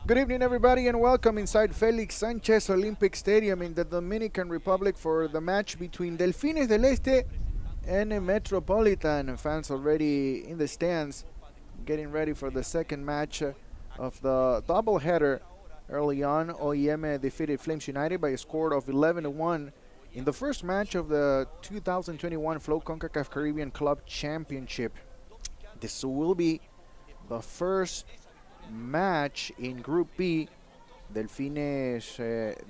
Good evening, everybody, and welcome inside Felix Sanchez Olympic Stadium in the Dominican Republic for the match between Delfines del Este and Metropolitan. Fans already in the stands getting ready for the second match of the doubleheader. Early on, OEM defeated Flames United by a score of 11-1 in the first match of the 2021 Flow Concacaf Caribbean Club Championship. This will be the first match in Group B. Delfines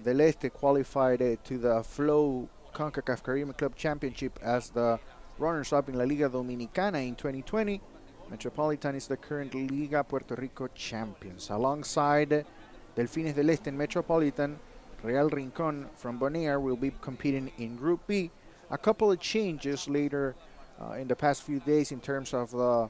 del Este qualified to the Flow Concacaf Caribbean Club Championship as the runners-up in La Liga Dominicana in 2020. Metropolitan is the current Liga Puerto Rico champions. Alongside Delfines del Este and Metropolitan, Real Rincon from Bonaire will be competing in Group B. A couple of changes later in the past few days in terms of the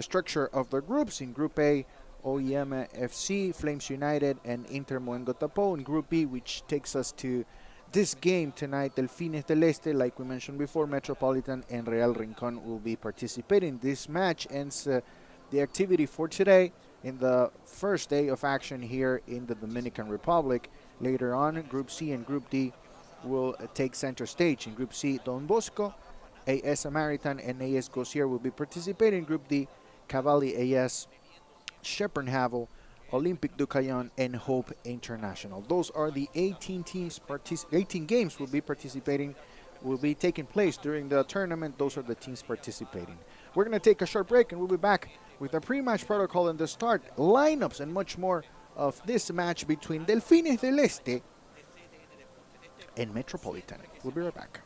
structure of the groups. In Group A, OEM FC, Flames United, and Inter Moengotapo. In Group B, which takes us to this game tonight, Delfines del Este, like we mentioned before, Metropolitan and Real Rincon will be participating. This match ends the activity for today in the first day of action here in the Dominican Republic. Later on, Group C and Group D will take center stage. In Group C, Don Bosco, AS Samaritan, and AS Gosier will be participating. In Group D, Cavalli AS, Shepherd Havel, Olympic Ducayon, and Hope International. Those are the 18 games will be taking place during the tournament. Those are the teams participating. We're going to take a short break, and we'll be back with the pre-match protocol and the start lineups and much more of this match between Delfines del Este and Metropolitan. We'll be right back.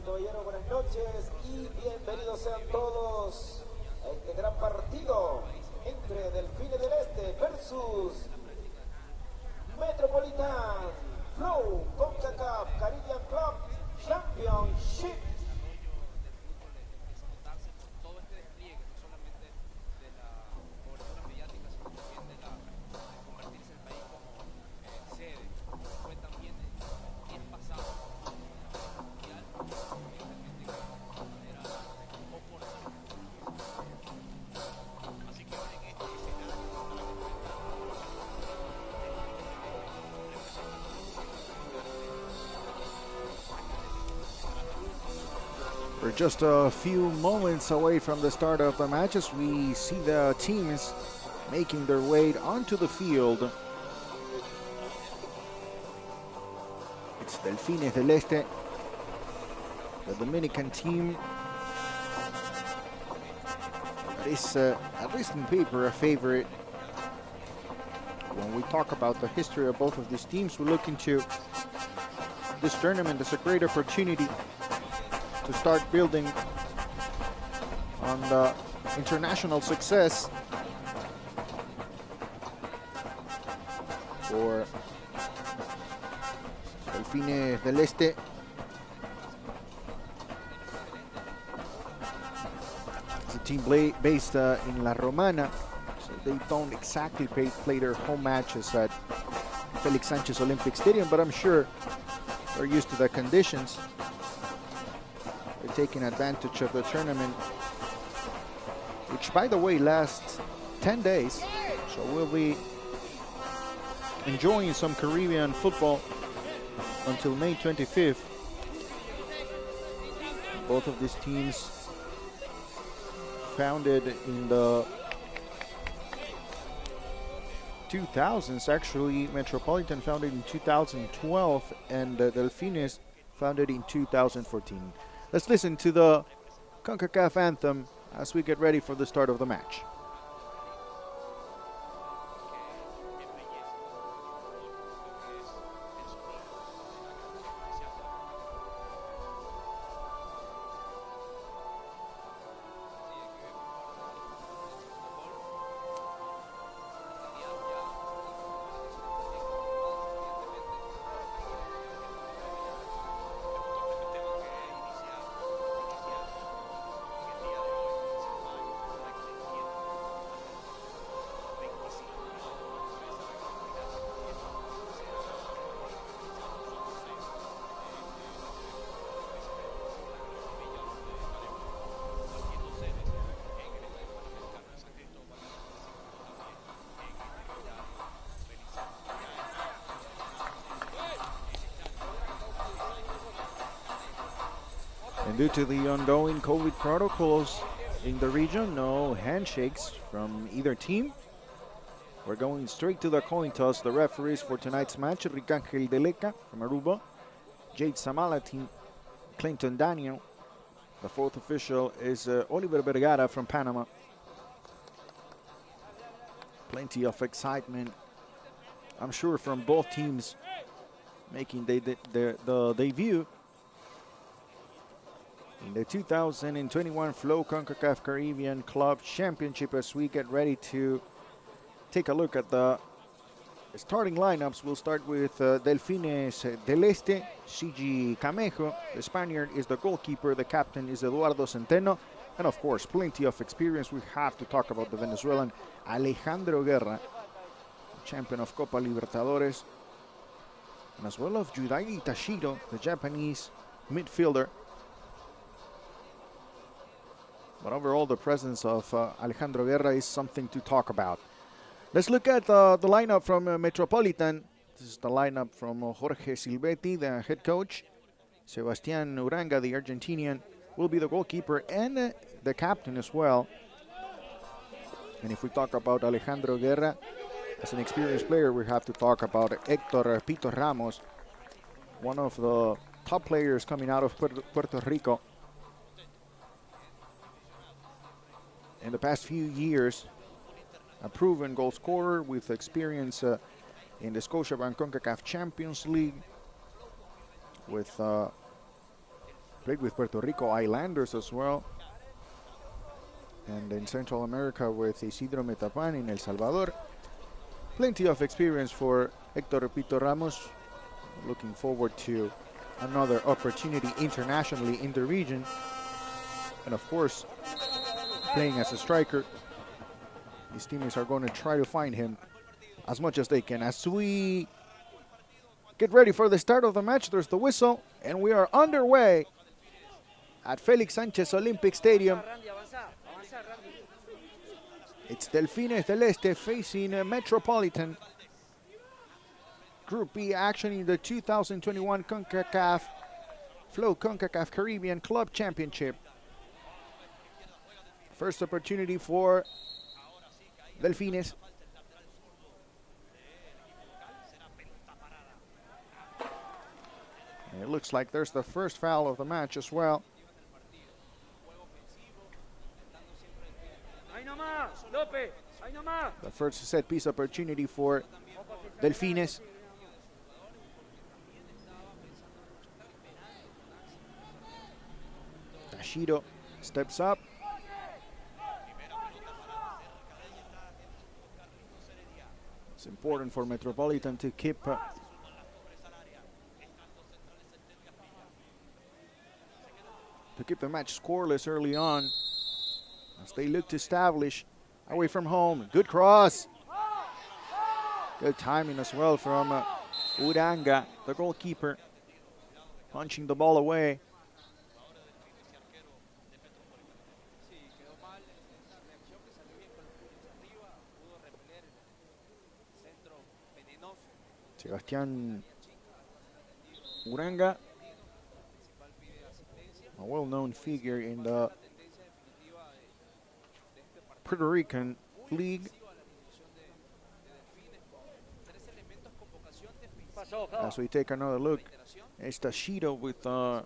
Caballero, buenas noches y bienvenidos sean todos a este gran partido entre Delfines del Este versus Metropolitan Flow Concacaf Caribbean Club Championship. We're just a few moments away from the start of the match as we see the teams making their way onto the field. It's Delfines del Este, the Dominican team. That is, at least in paper, a favorite. When we talk about the history of both of these teams, we look into this tournament as a great opportunity to start building on the international success for Delfines del Este. It's a team based in La Romana, so they don't exactly play their home matches at Felix Sanchez Olympic Stadium, but I'm sure they're used to the conditions. taking advantage of the tournament, which, by the way, lasts 10 days. So we'll be enjoying some Caribbean football until May 25th. Both of these teams founded in the 2000s. Actually, Metropolitan founded in 2012 and Delfines founded in 2014. Let's listen to the Concacaf anthem as we get ready for the start of the match. And due to the ongoing COVID protocols in the region, no handshakes from either team. We're going straight to the coin toss. The referees for tonight's match: Ricángel Deleca from Aruba, Jade Samala, team Clinton Daniel. The fourth official is Oliver Vergara from Panama. Plenty of excitement, I'm sure, from both teams making the debut in the 2021 Flow Concacaf Caribbean Club Championship. As we get ready to take a look at the starting lineups, we'll start with Delfines del Este, CG Camejo. The Spaniard is the goalkeeper. The captain is Eduardo Centeno. And of course, plenty of experience. We have to talk about the Venezuelan Alejandro Guerra, champion of Copa Libertadores, and as well as Yudairi Tashiro, the Japanese midfielder. But overall, the presence of Alejandro Guerra is something to talk about. Let's look at the lineup from Metropolitan. This is the lineup from Jorge Silvetti, the head coach. Sebastián Uranga, the Argentinian, will be the goalkeeper and the captain as well. And if we talk about Alejandro Guerra as an experienced player, we have to talk about Héctor Pito Ramos, one of the top players coming out of Puerto Rico. In the past few years, a proven goal scorer with experience in the Scotiabank Concacaf Champions League, played with Puerto Rico Islanders as well, and in Central America with Isidro Metapan in El Salvador. Plenty of experience for Héctor Pito Ramos. Looking forward to another opportunity internationally in the region, and of course, playing as a striker. These teams are going to try to find him as much as they can. As we get ready for the start of the match, there's the whistle, and we are underway at Felix Sanchez Olympic Stadium. It's Delfines del Este facing Metropolitan. Group B action in the 2021 Concacaf Flow Concacaf Caribbean Club Championship. First opportunity for Delfines. And it looks like there's the first foul of the match as well. The first set piece opportunity for Delfines. Tashiro steps up. It's important for Metropolitan to keep the match scoreless early on as they look to establish away from home. Good cross. Good timing as well from Uranga, the goalkeeper, punching the ball away. Sebastián Uranga, a well-known figure in the Puerto Rican League. As we take another look, it's Tashido with a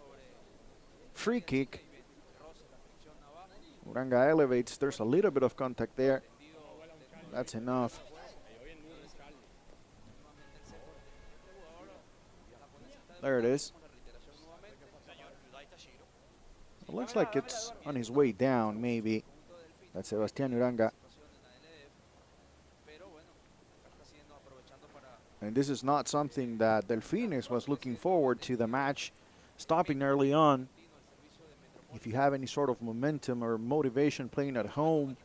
free kick. Uranga elevates. There's a little bit of contact there. That's enough. There it is. It looks like it's on his way down, maybe. That's Sebastián Uranga. And this is not something that Delfines was looking forward to, the match stopping early on. If you have any sort of momentum or motivation playing at home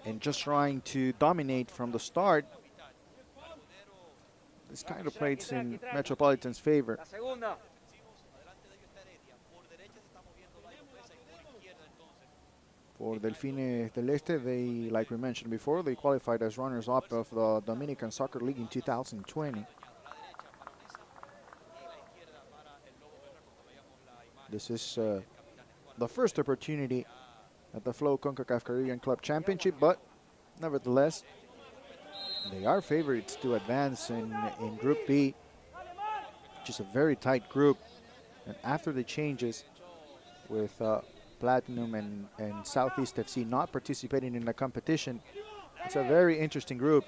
and just trying to dominate from the start, this kind of plays in Metropolitan's favor. For Delfines del Este, they, like we mentioned before, they qualified as runners-up of the Dominican Soccer League in 2020. This is the first opportunity at the Flow Concacaf Caribbean Club Championship, but nevertheless, they are favorites to advance in Group B, which is a very tight group. And after the changes with Platinum and Southeast FC not participating in the competition, it's a very interesting group.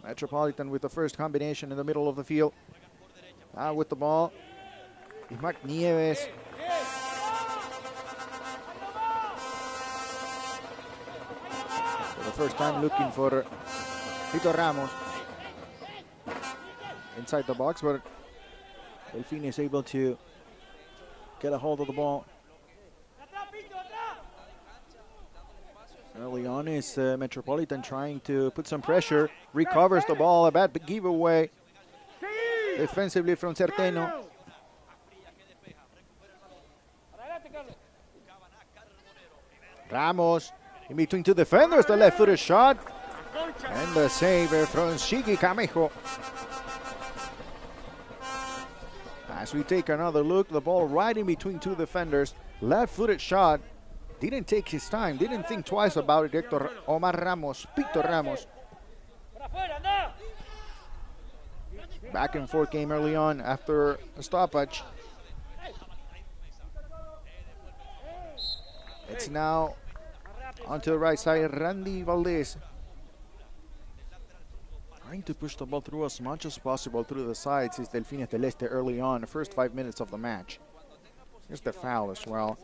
Metropolitan with the first combination in the middle of the field. With the ball, Ismac Nieves. For the first time looking for Tito Ramos inside the box, but Delfín is able to get a hold of the ball. Early on is Metropolitan trying to put some pressure, recovers the ball, a bad giveaway defensively from Certeno. Ramos in between two defenders, the left-footed shot, and the save from Shigi Camejo. As we take another look, the ball right in between two defenders, left-footed shot, didn't take his time, didn't think twice about it. Hector Omar Ramos, Pito Ramos. Back and forth game early on after a stoppage. It's now onto the right side, Randy Valdez. Trying to push the ball through as much as possible through the sides is Delfines del Este early on, the first 5 minutes of the match. Here's the foul as well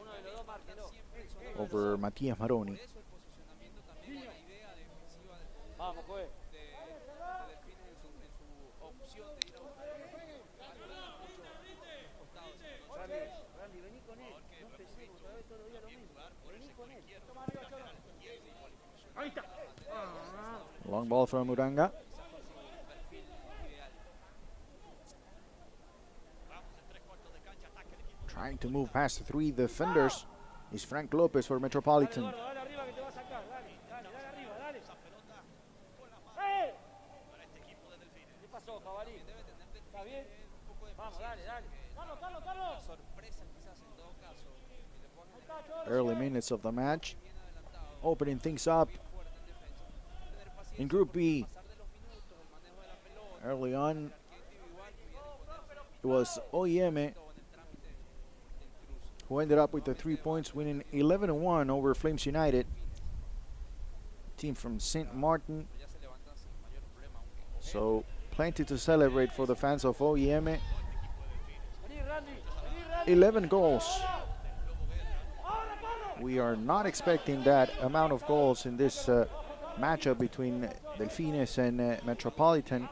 over Matias Maroni. Long ball from Uranga. Trying to move past the three defenders is Frank Lopez for Metropolitan. Early minutes of the match, opening things up in Group B. Early on, it was OIM who ended up with the 3 points, winning 11-1 over Flames United, team from St. Martin. So plenty to celebrate for the fans of OIM. 11 goals. We are not expecting that amount of goals in this matchup between Delfines and Metropolitan.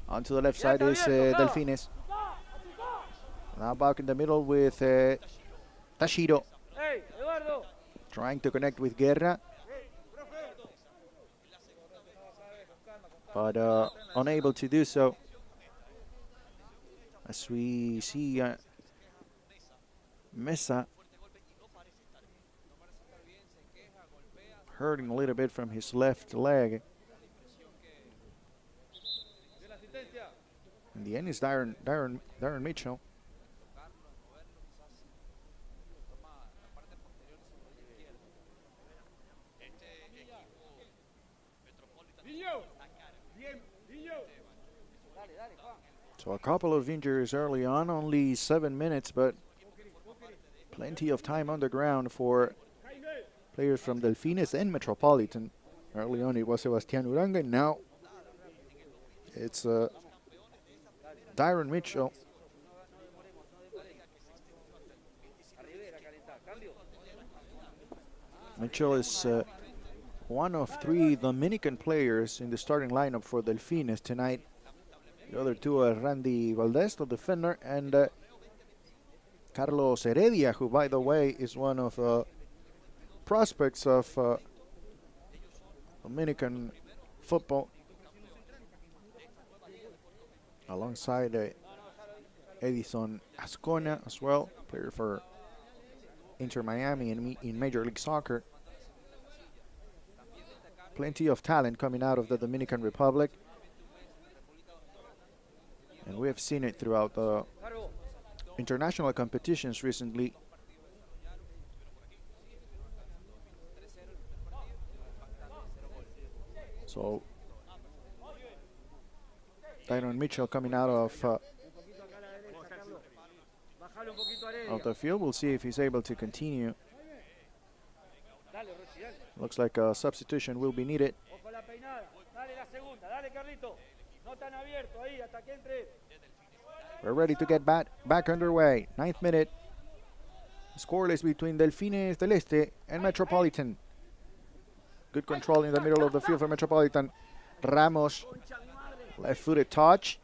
Onto the left side is Delfines. Now back in the middle with Tashido. Trying to connect with Guerra, but unable to do so. As we see Mesa hurting a little bit from his left leg. In the end, it's Darren Mitchell. So a couple of injuries early on, only 7 minutes, but plenty of time on the ground for players from Delfines and Metropolitan. Early on it was Sebastián Uranga, and now it's Darren Mitchell. Mitchell is one of 3 Dominican players in the starting lineup for Delfines tonight. The other 2 are Randy Valdez, the defender, and Carlos Heredia, who, by the way, is one of the prospects of Dominican football, alongside Edison Ascona as well, player for Inter Miami in Major League Soccer. Plenty of talent coming out of the Dominican Republic, and we have seen it throughout the international competitions recently. So Darren Mitchell coming out of the field. We'll see if he's able to continue. Looks like a substitution will be needed. We're ready to get back underway. 9th minute. Scoreless between Delfines del Este and Metropolitan. Good control in the middle of the field for Metropolitan. Ramos, left-footed touch.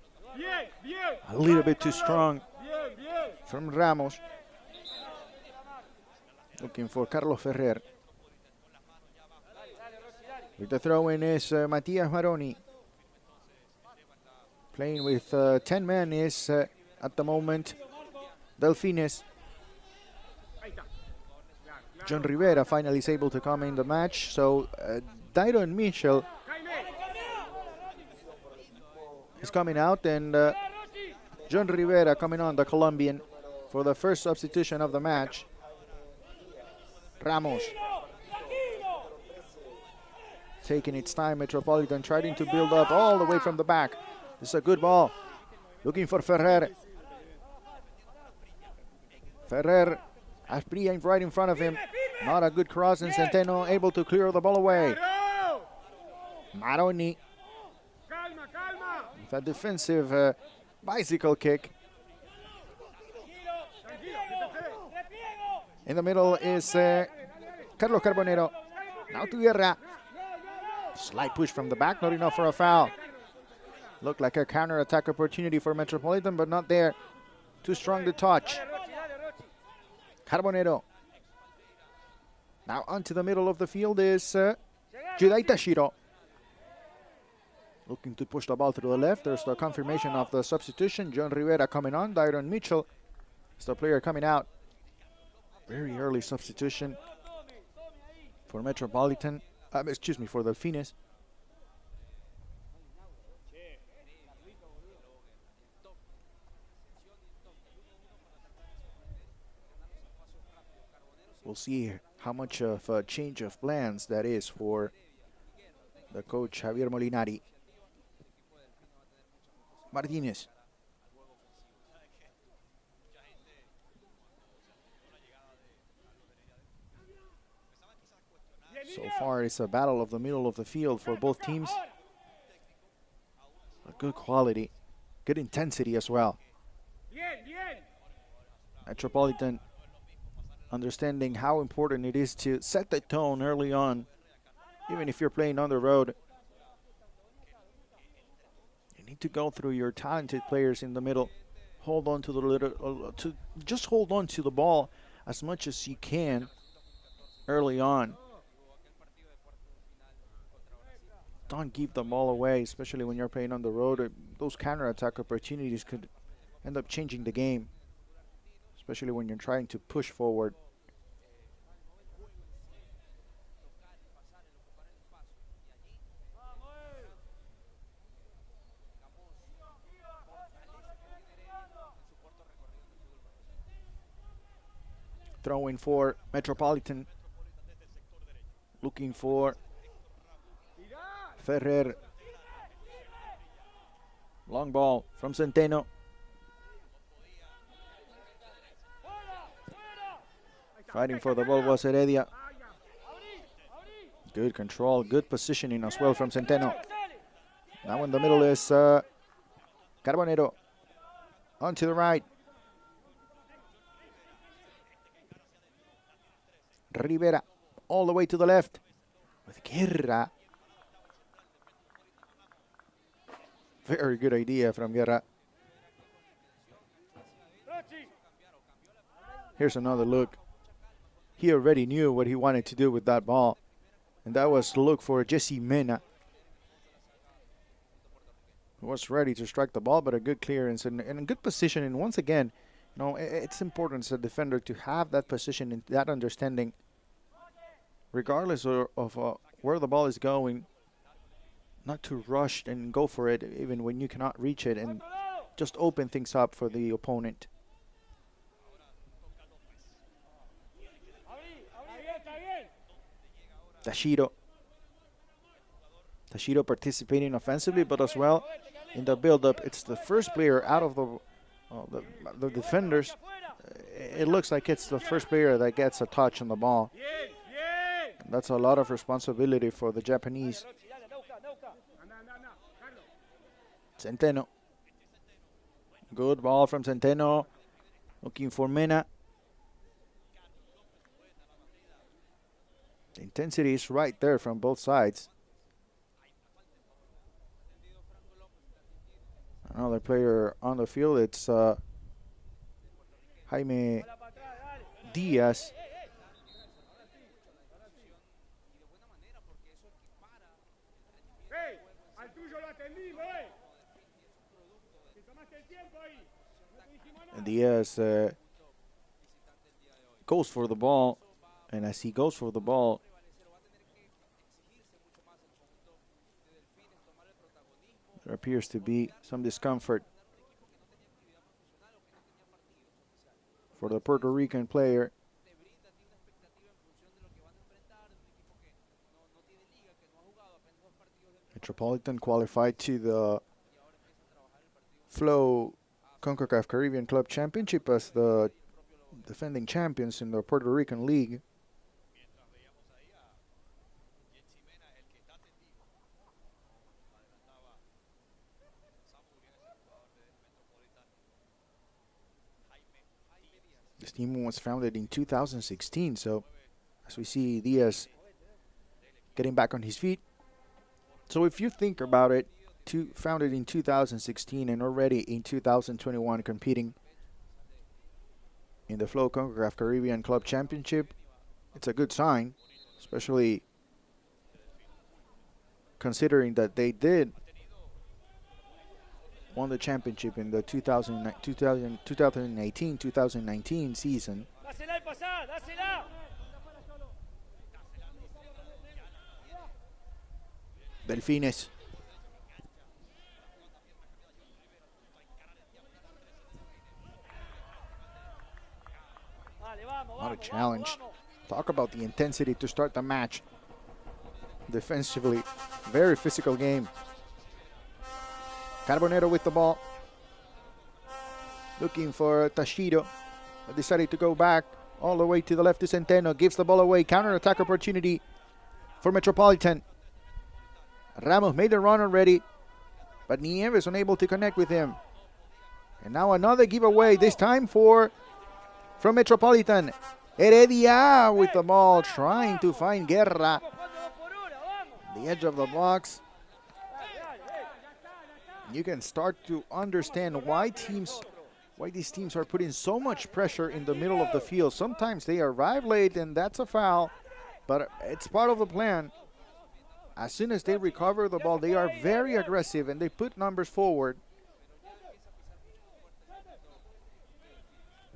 A little bit too strong from Ramos. Looking for Carlos Ferrer. With the throw-in is Matias Maroni. Playing with 10 men is, at the moment, Delfines. John Rivera finally is able to come in the match. So Darren Mitchell is coming out, and John Rivera coming on, the Colombian, for the first substitution of the match. Ramos taking its time. Metropolitan trying to build up all the way from the back. This is a good ball. Looking for Ferrer. Ferrer Aspria right in front of him. Not a good cross, and Centeno able to clear the ball away. Maroni with a defensive bicycle kick. In the middle is Carlos Carbonero. Now to Guerra. Slight push from the back, not enough for a foul. Looked like a counter-attack opportunity for Metropolitan, but not there. Too strong to touch. Carbonero. Now onto the middle of the field is Judai Tashiro. Looking to push the ball through the left. There's the confirmation of the substitution. John Rivera coming on. Darren Mitchell is the player coming out. Very early substitution for Metropolitan. Excuse me, for Delfines. We'll see how much of a change of plans that is for the coach Javier Molinari. Martinez. So far, it's a battle of the middle of the field for both teams. A good quality, good intensity as well. Metropolitan understanding how important it is to set the tone early on, even if you're playing on the road. You need to go through your talented players in the middle. Hold on to the just hold on to the ball as much as you can early on. Don't give the ball away, especially when you're playing on the road. Those counter-attack opportunities could end up changing the game, especially when you're trying to push forward. Throwing for Metropolitan. Looking for Ferrer. Long ball from Centeno. Fighting for the ball was Heredia. Good control, good positioning as well from Centeno. Now in the middle is Carbonero. On to the right. Rivera all the way to the left with Guerra. Very good idea from Guerra. Here's another look. He already knew what he wanted to do with that ball, and that was to look for Jesse Mena. He was ready to strike the ball, but a good clearance and a good position. And once again, it's important as a defender to have that position and that understanding, regardless of where the ball is going, not to rush and go for it even when you cannot reach it, and just open things up for the opponent. Tashiro participating offensively, but as well in the build-up. It's the first player out of the defenders. It looks like it's the first player that gets a touch on the ball. That's a lot of responsibility for the Japanese. Centeno. Good ball from Centeno. Looking for Mena. The intensity is right there from both sides. Another player on the field, it's Jaime Diaz. And Diaz goes for the ball, and as he goes for the ball, there appears to be some discomfort for the Puerto Rican player. Metropolitan qualified to the Flow Concacaf Caribbean Club Championship as the defending champions in the Puerto Rican League. This team was founded in 2016, so as we see Diaz getting back on his feet. So if you think about it, founded in 2016 and already in 2021 competing in the Flow Concacaf Caribbean Club Championship, it's a good sign, especially considering that they did won the championship in the 2018-2019 season. Delfines. What a challenge. Talk about the intensity to start the match. Defensively, very physical game. Carbonero with the ball. Looking for Tashiro. Decided to go back all the way to the left to Centeno. Gives the ball away. Counter-attack opportunity for Metropolitan. Ramos made a run already, but Nieves unable to connect with him. And now another giveaway, this time from Metropolitan. Heredia with the ball, trying to find Guerra. The edge of the box. You can start to understand why these teams are putting so much pressure in the middle of the field. Sometimes they arrive late and that's a foul, but it's part of the plan. As soon as they recover the ball, they are very aggressive and they put numbers forward,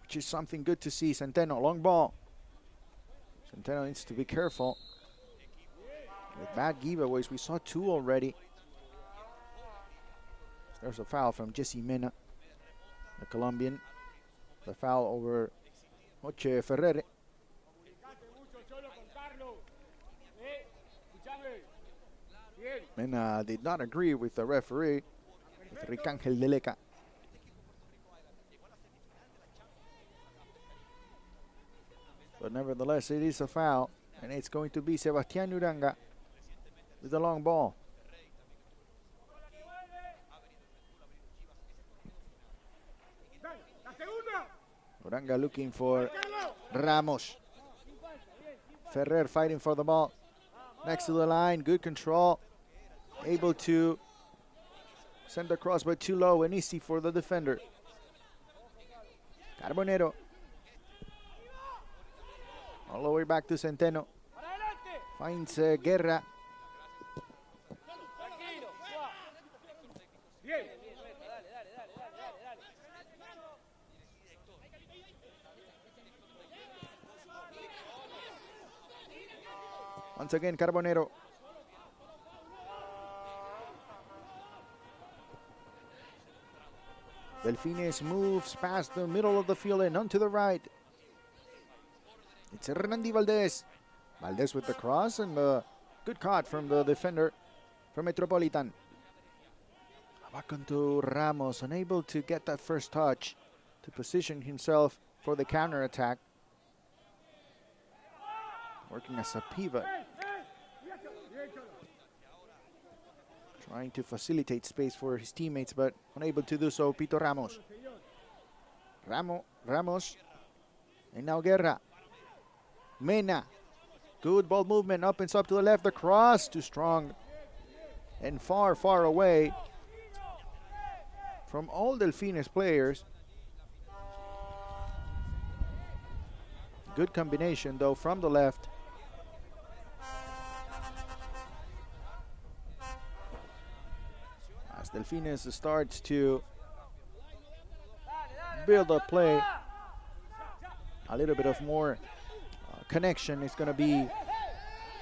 which is something good to see. Centeno, long ball. Centeno needs to be careful with bad giveaways. We saw two already. There's a foul from Jesse Mena, the Colombian. The foul over Joche Ferrer. And did not agree with the referee, with Ricángel Deleca. But nevertheless, it is a foul, and it's going to be Sebastián Uranga with the long ball. Uranga looking for Ramos. Ferrer fighting for the ball. Next to the line, good control. Able to send the cross, but too low and easy for the defender. Carbonero. All the way back to Centeno. Finds Guerra. Once again, Carbonero. Delfines moves past the middle of the field and onto the right. It's Hernandi Valdez. Valdez with the cross and the good cut from the defender from Metropolitan. Back onto Ramos, unable to get that first touch to position himself for the counter attack. Working as a pivot. Trying to facilitate space for his teammates, but unable to do so. Pito Ramos. Ramos. And now Guerra. Mena. Good ball movement. Opens up to the left. The cross. Too strong. And far, far away from all Delfines players. Good combination, though, from the left. As Delfines starts to build a play, a little bit of more connection is going to be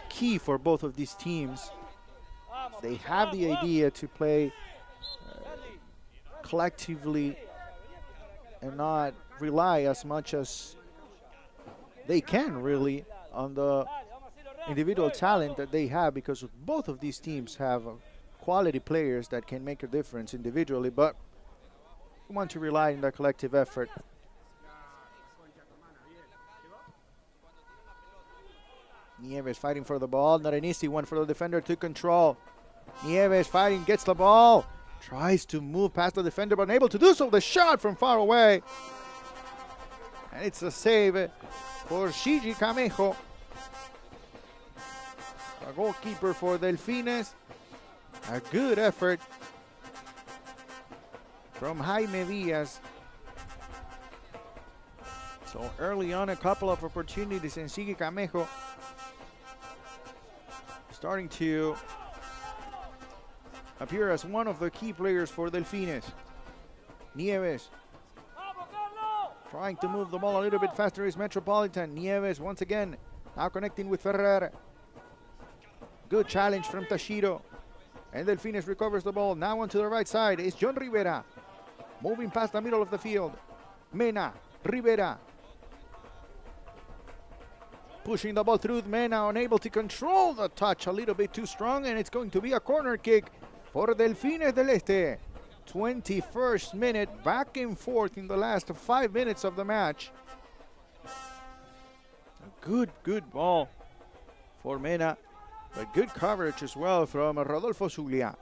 key for both of these teams. They have the idea to play collectively and not rely as much as they can really on the individual talent that they have, because both of these teams have quality players that can make a difference individually, but we want to rely on the collective effort. Nieves fighting for the ball, not an easy one for the defender to control. Nieves fighting, gets the ball, tries to move past the defender, but unable to do so. The shot from far away, and it's a save for Gigi Camejo, a goalkeeper for Delfines. A good effort from Jaime Diaz. So early on, a couple of opportunities, and Gigi Camejo starting to appear as one of the key players for Delfines. Nieves trying to move the ball a little bit faster is Metropolitan. Nieves once again now connecting with Ferrer. Good challenge from Tashiro. And Delfines recovers the ball. Now onto the right side is John Rivera. Moving past the middle of the field. Mena, Rivera. Pushing the ball through. Mena unable to control the touch, a little bit too strong, and it's going to be a corner kick for Delfines del Este. 21st minute, back and forth in the last 5 minutes of the match. A good ball for Mena. But good coverage as well from Rodolfo Zulia.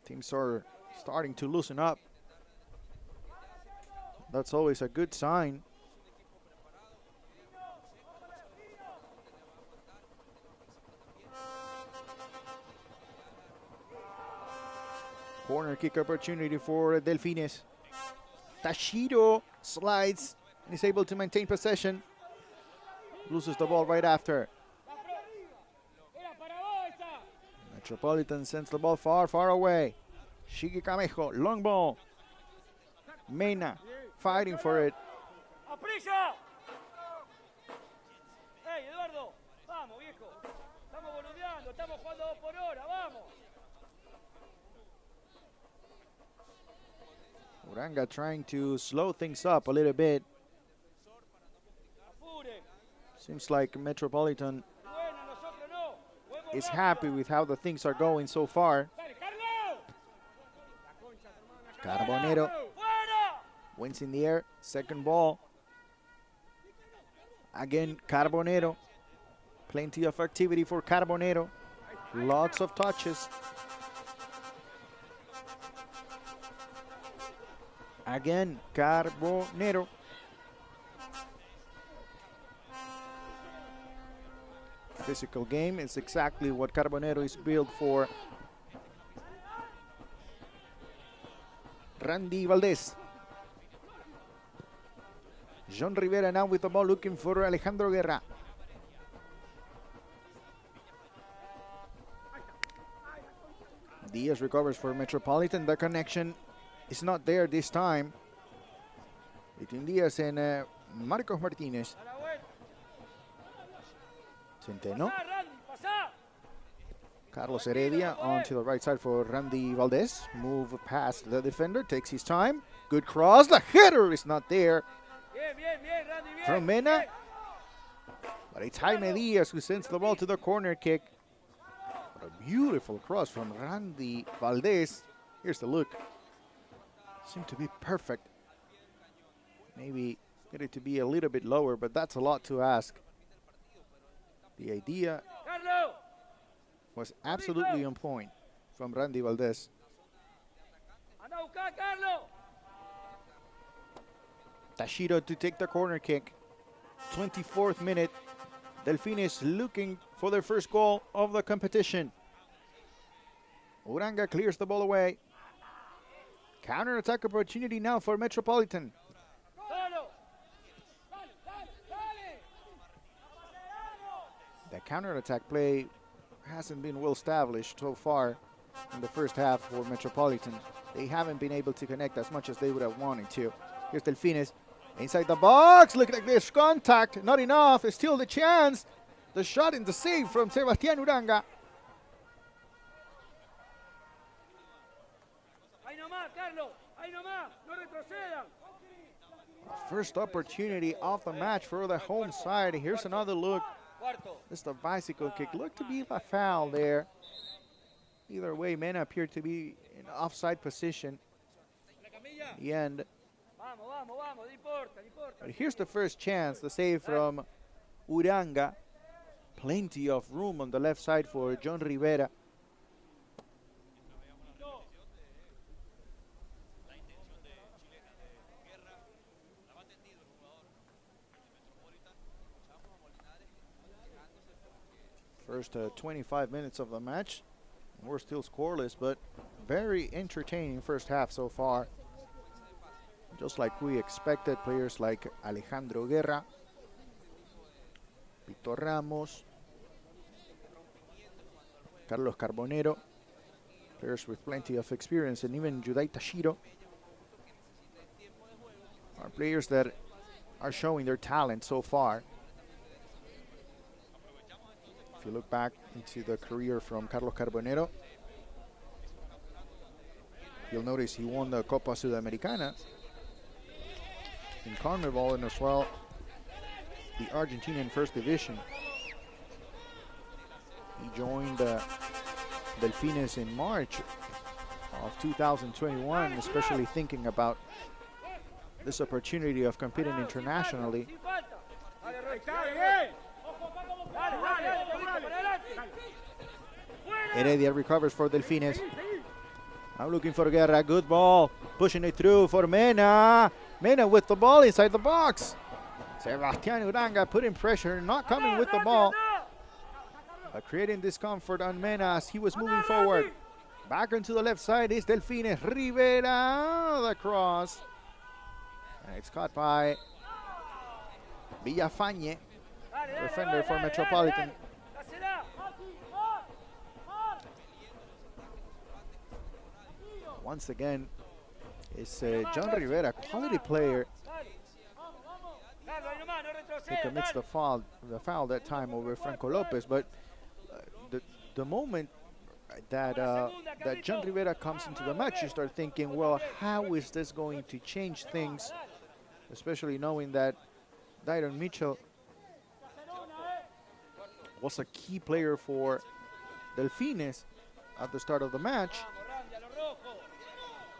Teams are starting to loosen up. That's always a good sign. Corner kick opportunity for Delfines. Tashiro slides and is able to maintain possession. Loses the ball right after. Metropolitan sends the ball far, far away. Gigi Camejo, long ball. Mena fighting for it. Hey, Eduardo, vamos, viejo. Estamos boludeando, estamos jugando 2 por hora, vamos. Uranga trying to slow things up a little bit. Seems like Metropolitan is happy with how the things are going so far. Carbonero wins in the air, second ball. Again, Carbonero. Plenty of activity for Carbonero. Lots of touches. Again, Carbonero. Physical game is exactly what Carbonero is built for. Randy Valdez. John Rivera now with the ball looking for Alejandro Guerra. Diaz recovers for Metropolitan. The connection is not there this time between Diaz and Marcos Martinez. Centeno. Carlos Heredia onto the right side for Randy Valdez. Move past the defender, takes his time. Good cross, the header is not there. From Mena. But it's Jaime Diaz who sends the ball to the corner kick. What a beautiful cross from Randy Valdez. Here's the look. Seemed to be perfect. Maybe get it to be a little bit lower, but that's a lot to ask. The idea was absolutely on point from Randy Valdez. Tashiro to take the corner kick. 24th minute. Delfines looking for their first goal of the competition. Uranga clears the ball away. Counter-attack opportunity now for Metropolitan. The counter-attack play hasn't been well established so far in the first half for Metropolitan. They haven't been able to connect as much as they would have wanted to. Here's Delfines inside the box. Look like there's contact. Not enough. It's still the chance. The shot and the save from Sebastián Uranga. First opportunity of the match for the home side. Here's another look. This is the bicycle kick. Looked to be a foul there. Either way, Mena appeared to be in offside position. In the end. But here's the first chance. The save from Uranga. Plenty of room on the left side for John Rivera. First 25 minutes of the match. We're still scoreless, but very entertaining first half so far. Just like we expected, players like Alejandro Guerra, Víctor Ramos, Carlos Carbonero, players with plenty of experience, and even Judai Tashiro are players that are showing their talent so far. If you look back into the career from Carlos Carbonero, you'll notice he won the Copa Sudamericana in Carnival and as well the Argentinian First Division. He joined Delfines in March of 2021, especially thinking about this opportunity of competing internationally. Heredia recovers for Delfines. Now looking for Guerra, good ball, pushing it through for Mena. Mena with the ball inside the box. Sebastián Uranga putting pressure, not coming with the ball, but creating discomfort on Mena as he was moving forward. Back onto the left side is Delfines. Rivera, the cross. And it's caught by Villafañe, defender for Metropolitan. Once again, it's John Rivera, quality player. He commits the foul that time over Franco Lopez, but the moment that John Rivera comes into the match, you start thinking, well, how is this going to change things, especially knowing that Dairon Mitchell was a key player for Delfines at the start of the match. Vamos, Randy, a lo rojo.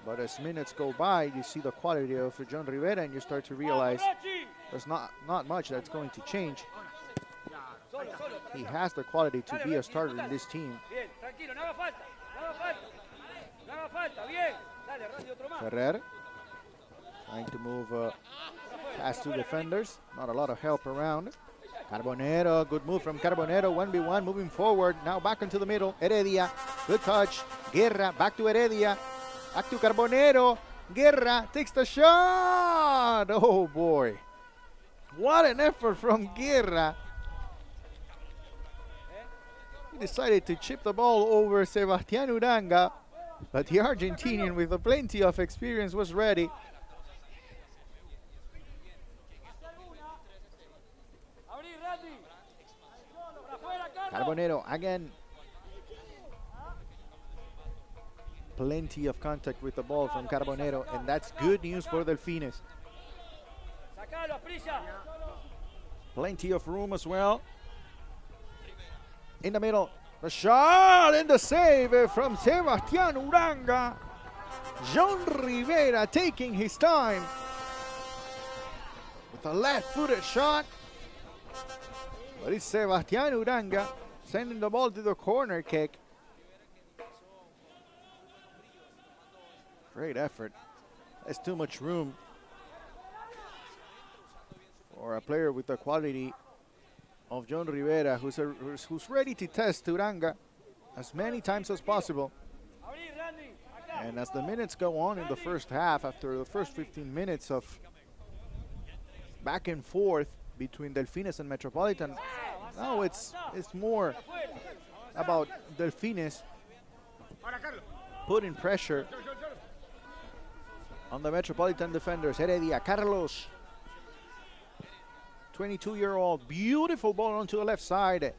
But as minutes go by, you see the quality of John Rivera, and you start to realize Vamos, Rochi. there's not much that's going to change. Solo, solo, para He atrás. has the quality to Dale, be a Randy, starter in disfrutale. this team. Bien, tranquilo, no haga falta. No haga falta. No haga falta, bien. Dale, Randy, otro más. Ferrer trying to move past two defenders. Not a lot of help around. Carbonero, good move from Carbonero. 1v1 moving forward. Now back into the middle. Heredia, good touch. Guerra, back to Heredia. Back to Carbonero. Guerra takes the shot. Oh boy. What an effort from Guerra. He decided to chip the ball over Sebastián Uranga, but the Argentinian with plenty of experience was ready. Abrí, Randy. Para afuera, Carlos. Carbonero again. Plenty of contact with the ball from Carbonero, and that's good news for Delfines. Sacalo, Prilla. Plenty of room as well. In the middle, the shot and the save from Sebastián Uranga. John Rivera taking his time with a left-footed shot. But it's Sebastián Uranga sending the ball to the corner kick. Great effort. That's too much room for a player with the quality of John Rivera, who's ready to test Uranga as many times as possible. Abrí, Randy. Acá. And as the minutes go on in the first half, after the first 15 minutes of back and forth between Delfines and Metropolitan, now it's more about Delfines putting pressure on the Metropolitan defenders. Heredia, Carlos, 22-year-old, beautiful ball onto the left side.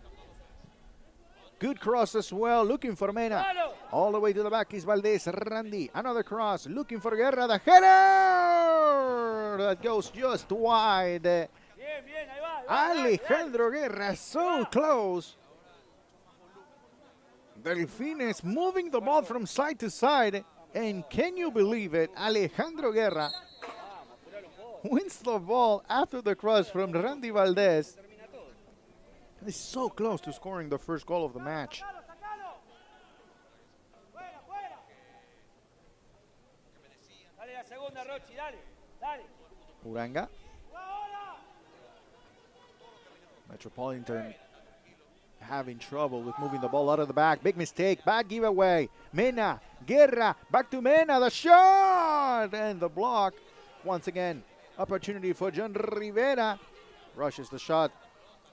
Good cross as well, looking for Mena. All the way to the back is Valdez. Randy, another cross, looking for Guerra. The header that goes just wide. Bien, bien, ahí va. Ahí va, Alejandro Guerra, so close. Delfines moving the ball from side to side. And can you believe it? Alejandro Guerra wins the ball after the cross from Randy Valdez. He's so close to scoring the first goal of the match. Sacalo, sacalo. Fuera, fuera. Dale la segunda, Rochi, dale. Dale. Uranga. Ahora. Metropolitan having trouble with moving the ball out of the back. Big mistake, bad giveaway. Mena, Guerra, back to Mena, the shot! And the block. Once again, opportunity for John Rivera. Rushes the shot.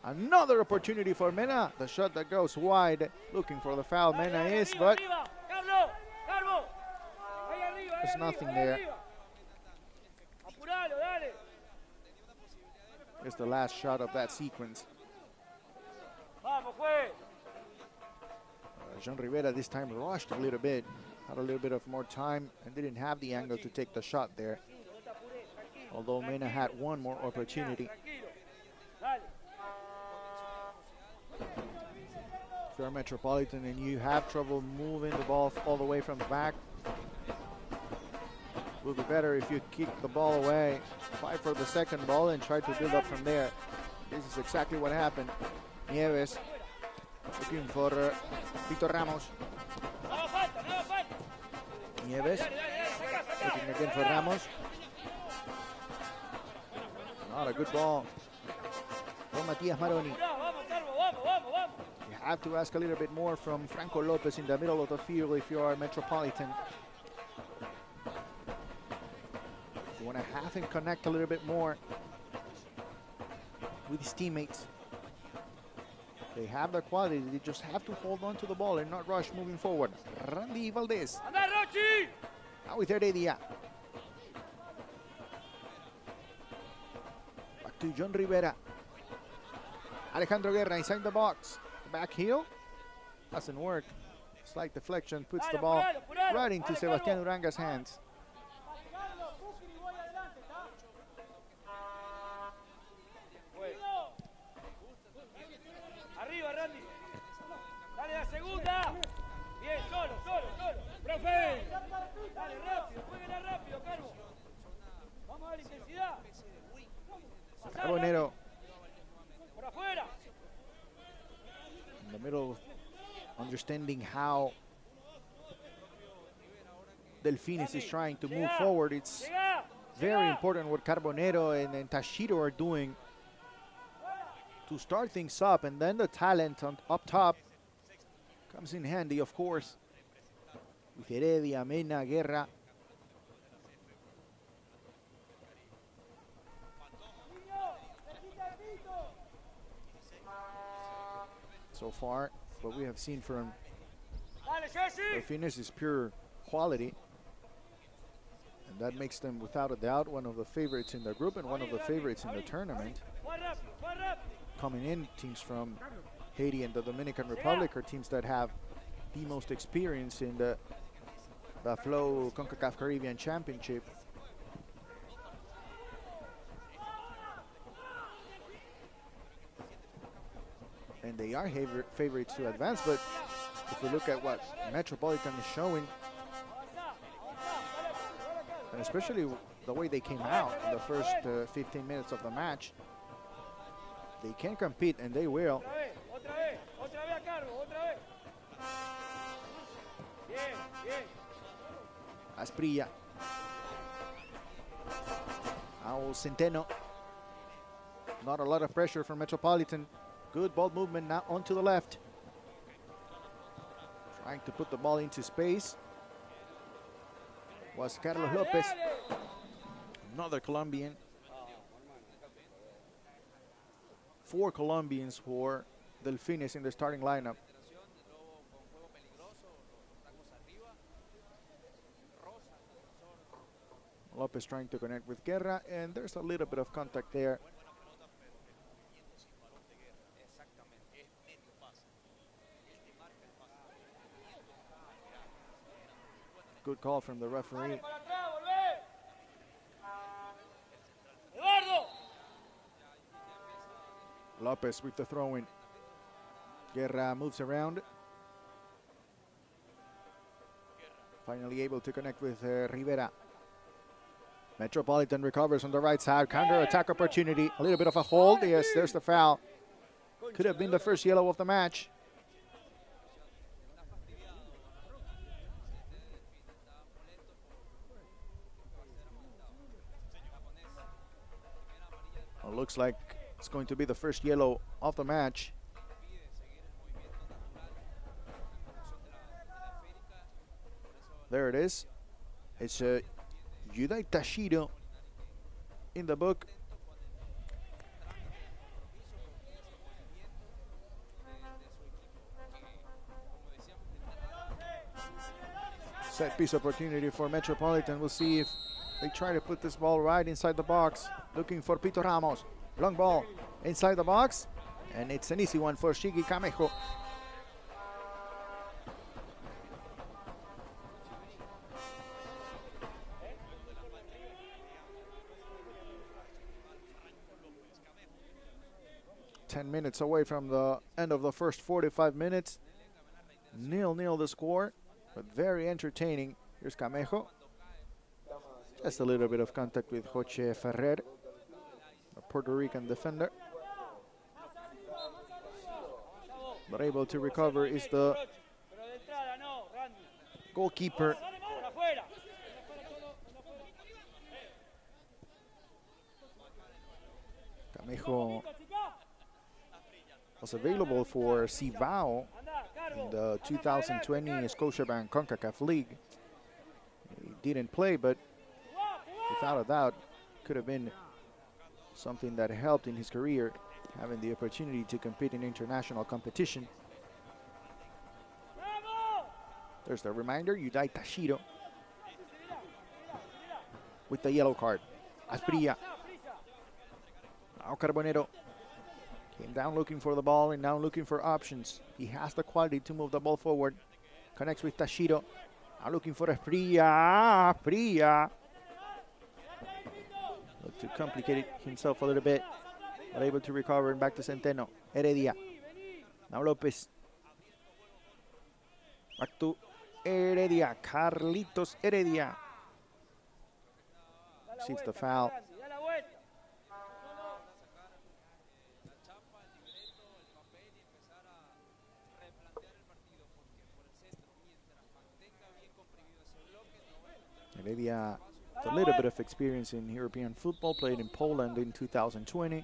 Another opportunity for Mena. The shot that goes wide. Looking for the foul. Dale, Mena dale, is, arriba, but arriba. Carlos, Carlos. Ahí arriba, ahí there's arriba, nothing ahí there. arriba. Apuralo, dale. it's the last shot of that sequence. Vamos, juez. John Rivera this time rushed a little bit. Had a little bit of more time and didn't have the angle to take the shot there. Although Mena had one more opportunity. Tranquilo. Dale. If you're Metropolitan and you have trouble moving the ball all the way from the back, it would be better if you kick the ball away, fight for the second ball, and try to build up from there. This is exactly what happened. Nieves looking for Vito Ramos. No haga falta, no haga falta. Nieves Dale, dale, dale, saca, saca. looking again for Ramos. Not a good ball from Matias Maroni. Apurá, vamos, Carlos, vamos, vamos, vamos. You have to ask a little bit more from Franco Lopez in the middle of the field if you are Metropolitan. You want to have him connect a little bit more with his teammates. They have the quality, they just have to hold on to the ball and not rush moving forward. Randy Valdez, Anda, Rochi. now with Heredia. Back to John Rivera. Alejandro Guerra inside the box. Back heel. Doesn't work. Slight deflection puts the ball right into Sebastián Uranga's hands. Carlos, Bucri, voy adelante, ¿está? Arriba, Randy. Dale la segunda. understanding how Delfines is trying to move forward. It's very important what Carbonero and Tashiro are doing to start things up, and then the talent up top comes in handy, of course, with Heredia, Mena, Guerra. So far, what we have seen from Delfines is pure quality, and that makes them, without a doubt, one of the favorites in the group and one of the favorites in the tournament. Coming in, teams from Haiti and the Dominican Republic are teams that have the most experience in the Flow Concacaf Caribbean Championship. And they are favorites to advance, but if we look at what Metropolitan is showing, and especially the way they came out in the first 15 minutes of the match, they can compete, and they will. Asprilla. Now Centeno. Not a lot of pressure from Metropolitan. Good ball movement now onto the left. Trying to put the ball into space was Carlos Lopez, another Colombian. 4 Colombians for Delfines in the starting lineup. Lopez trying to connect with Guerra, and there's a little bit of contact there. Good call from the referee. Lopez with the throw-in. Guerra moves around. Finally able to connect with Rivera. Metropolitan recovers on the right side. Counter-attack opportunity. A little bit of a hold. Yes, there's the foul. Could have been the first yellow of the match. Well, looks like it's going to be the first yellow of the match. There it is. It's Yudai Tashiro in the book. Set piece opportunity for Metropolitan. We'll see if they try to put this ball right inside the box. Looking for Pito Ramos. Long ball inside the box. And it's an easy one for Shigi Camejo. Minutes away from the end of the first 45 minutes. 0-0 the score, but very entertaining. Here's Camejo. Just a little bit of contact with Joche Ferrer, a Puerto Rican defender. But able to recover is the goalkeeper. Camejo was available for Cibao in the 2020 Scotiabank Concacaf League. He didn't play, but without a doubt could have been something that helped in his career, having the opportunity to compete in international competition. There's the reminder, Yudai Tashiro with the yellow card. Asprilla. Now Carbonero. Came down looking for the ball and now looking for options. He has the quality to move the ball forward. Connects with Tashiro. Now looking for Asprilla. Asprilla. Looked to complicate it himself a little bit. But able to recover and back to Centeno. Heredia. Now Lopez. Back to Heredia. Carlitos Heredia. Sees the foul. Heredia, with a little bit of experience in European football, played in Poland in 2020.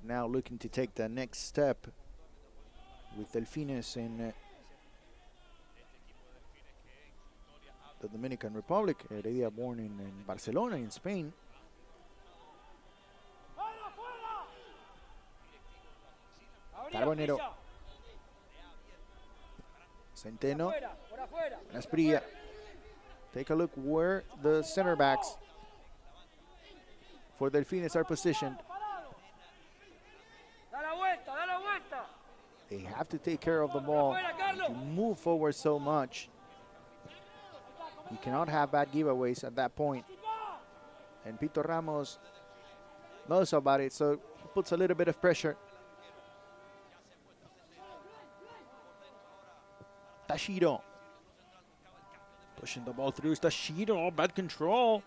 Now looking to take the next step with Delfines in the Dominican Republic. Heredia born in Barcelona in Spain. Carbonero. Centeno. Asprilla. Take a look where the center backs for Delfines are positioned. They have to take care of the ball, to move forward so much. You cannot have bad giveaways at that point. And Pito Ramos knows about it, so he puts a little bit of pressure. Tashiro. Pushing the ball through is Tashiro. Bad control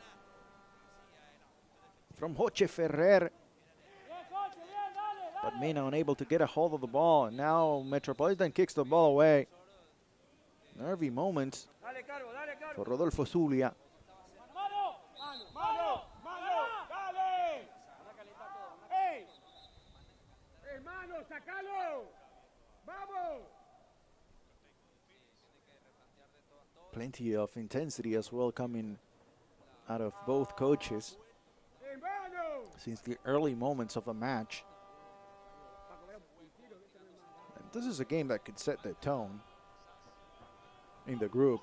from Joche Ferrer. But Mena unable to get a hold of the ball. And now Metropolitan kicks the ball away. Nervy moments for Rodolfo Zulia. Plenty of intensity as well coming out of both coaches since the early moments of the match. And this is a game that could set the tone in the group.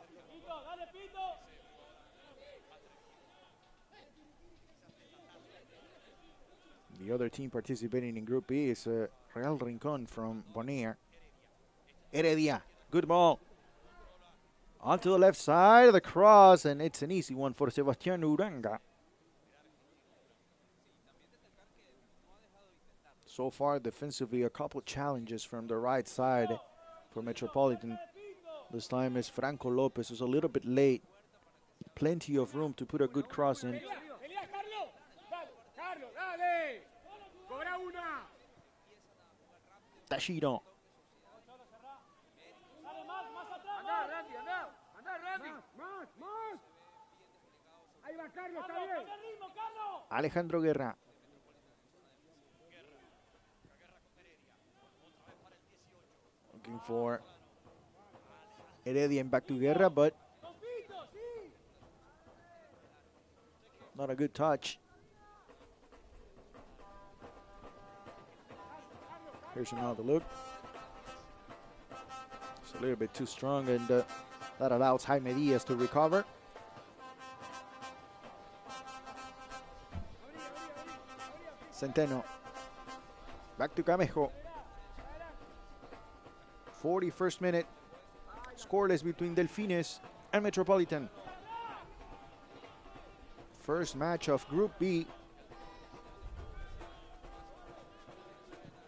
The other team participating in Group B is Real Rincon from Bonaire. Heredia, good ball. Onto the left side of the cross, and it's an easy one for Sebastián Uranga. So far, defensively, a couple challenges from the right side for Metropolitan. This time is Franco Lopez, who's a little bit late. Plenty of room to put a good cross in. Tashiro. Alejandro Guerra. Looking for Heredia and back to Guerra, but not a good touch. Here's another look. It's a little bit too strong, and that allows Jaime Diaz to recover. Centeno. Back to Camejo. 41st minute. Scoreless between Delfines and Metropolitan. First match of Group B.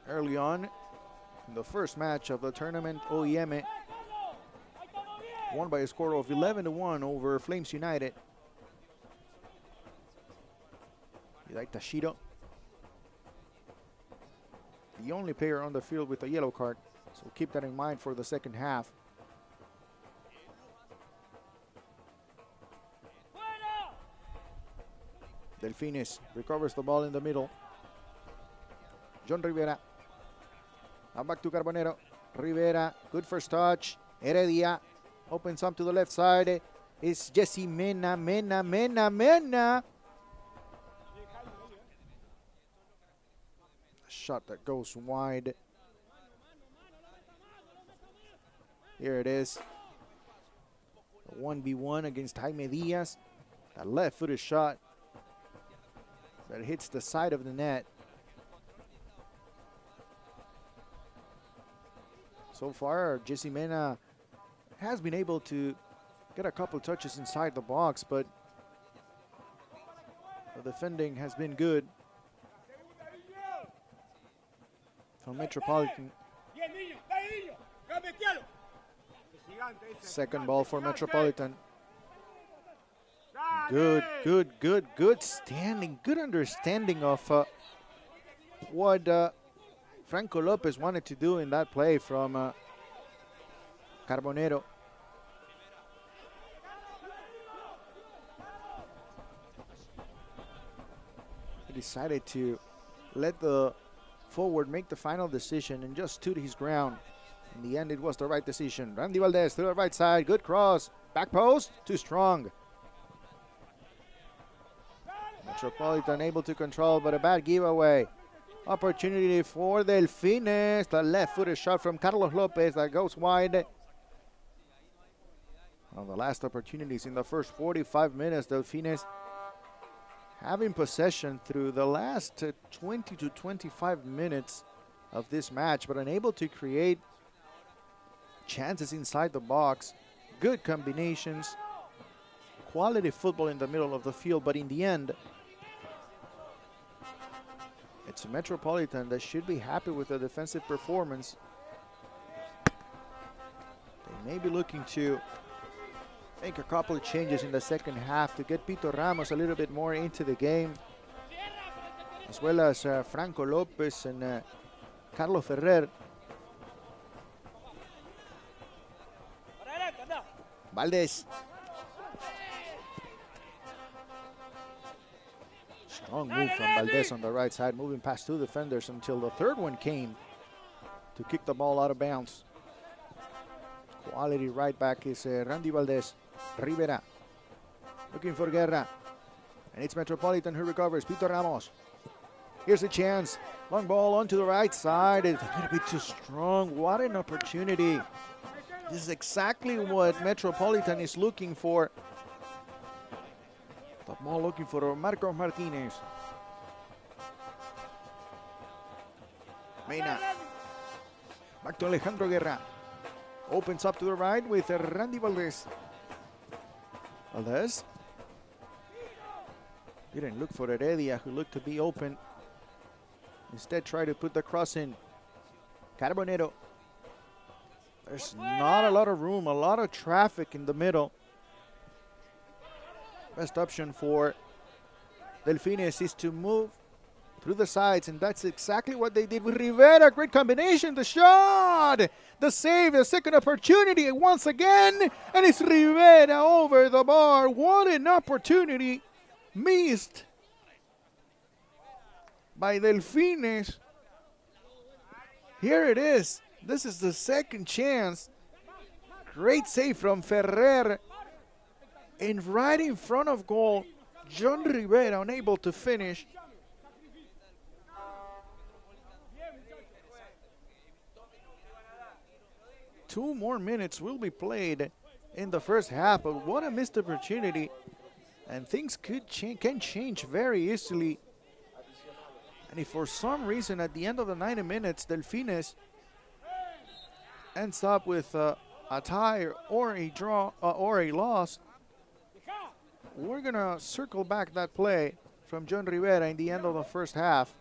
Early on, in the first match of the tournament, OEM won by a score of 11-1 over Flames United. Like Tashiro, the only player on the field with a yellow card, so keep that in mind for the second half. Delfines recovers the ball in the middle. John Rivera. Now back to Carbonero. Rivera, good first touch. Heredia opens up to the left side. It's Jesse Mena. A shot that goes wide. Here it is. A 1v1 against Jaime Diaz. A left-footed shot that hits the side of the net. So far, Jesse Mena has been able to get a couple touches inside the box, but the defending has been good from Metropolitan. Second ball for Metropolitan. Good standing, good understanding of what Franco Lopez wanted to do in that play from Carbonero. decided to let the forward make the final decision and just stood his ground. In the end, it was the right decision. Randy Valdez to the right side. Good cross. Back post. Too strong. Metropolitan able to control, but a bad giveaway. Opportunity for Delfines. The left-footed shot from Carlos Lopez that goes wide. Well, the last opportunities in the first 45 minutes, Delfines having possession through the last 20 to 25 minutes of this match, but unable to create chances inside the box. Good combinations. Quality football in the middle of the field, but in the end, it's Metropolitan that should be happy with the defensive performance. They may be looking to make a couple of changes in the second half to get Pito Ramos a little bit more into the game, as well as Franco Lopez and Carlos Ferrer. Valdez. Strong move from Valdez on the right side, moving past two defenders until the third one came to kick the ball out of bounds. Quality right back is Randy Valdez. Rivera looking for Guerra. And it's Metropolitan who recovers. Pito Ramos. Here's a chance. Long ball onto the right side. It's a little bit too strong. What an opportunity. This is exactly what Metropolitan is looking for. The ball looking for Marcos Martinez. Mena. Back to Alejandro Guerra. Opens up to the right with Randy Valdez. Valdez. Didn't look for Heredia, who looked to be open. Instead, try to put the cross in. Carbonero. There's not a lot of room, a lot of traffic in the middle. Best option for Delfines is to move through the sides, and that's exactly what they did with Rivera. Great combination, the shot, the save, the second opportunity once again, and it's Rivera over the bar. What an opportunity missed by Delfines. Here it is. This is the second chance. Great save from Ferrer. And right in front of goal, John Rivera unable to finish. Two more minutes will be played in the first half, but what a missed opportunity. And things can change very easily. And if for some reason at the end of the 90 minutes, Delfines ends up with a tie or a draw or a loss, we're going to circle back that play from John Rivera in the end of the first half.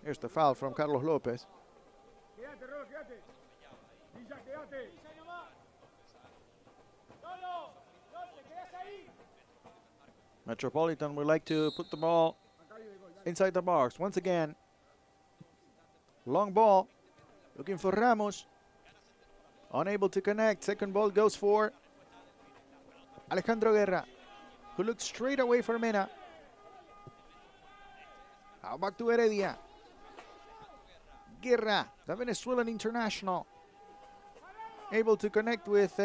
Here's the foul from Carlos Lopez. Metropolitan would like to put the ball inside the box. Once again, long ball, looking for Ramos. Unable to connect. Second ball goes for Alejandro Guerra, who looks straight away for Mena. Now back to Heredia. Guerra, the Venezuelan international, able to connect with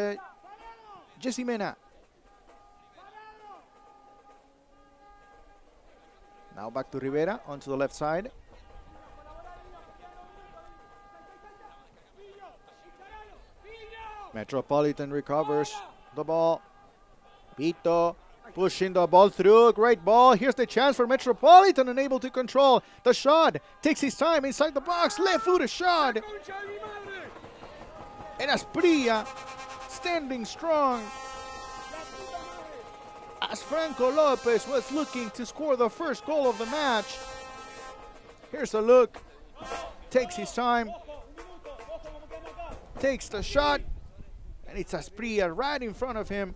Jesse Mena. Now back to Rivera onto the left side. Metropolitan recovers the ball. Pito pushing the ball through. Great ball. Here's the chance for Metropolitan, unable to control the shot. Takes his time inside the box. Left-footed shot. And Asprilla standing strong as Franco Lopez was looking to score the first goal of the match. Here's a look. Takes his time. Takes the shot. And it's Asprilla right in front of him.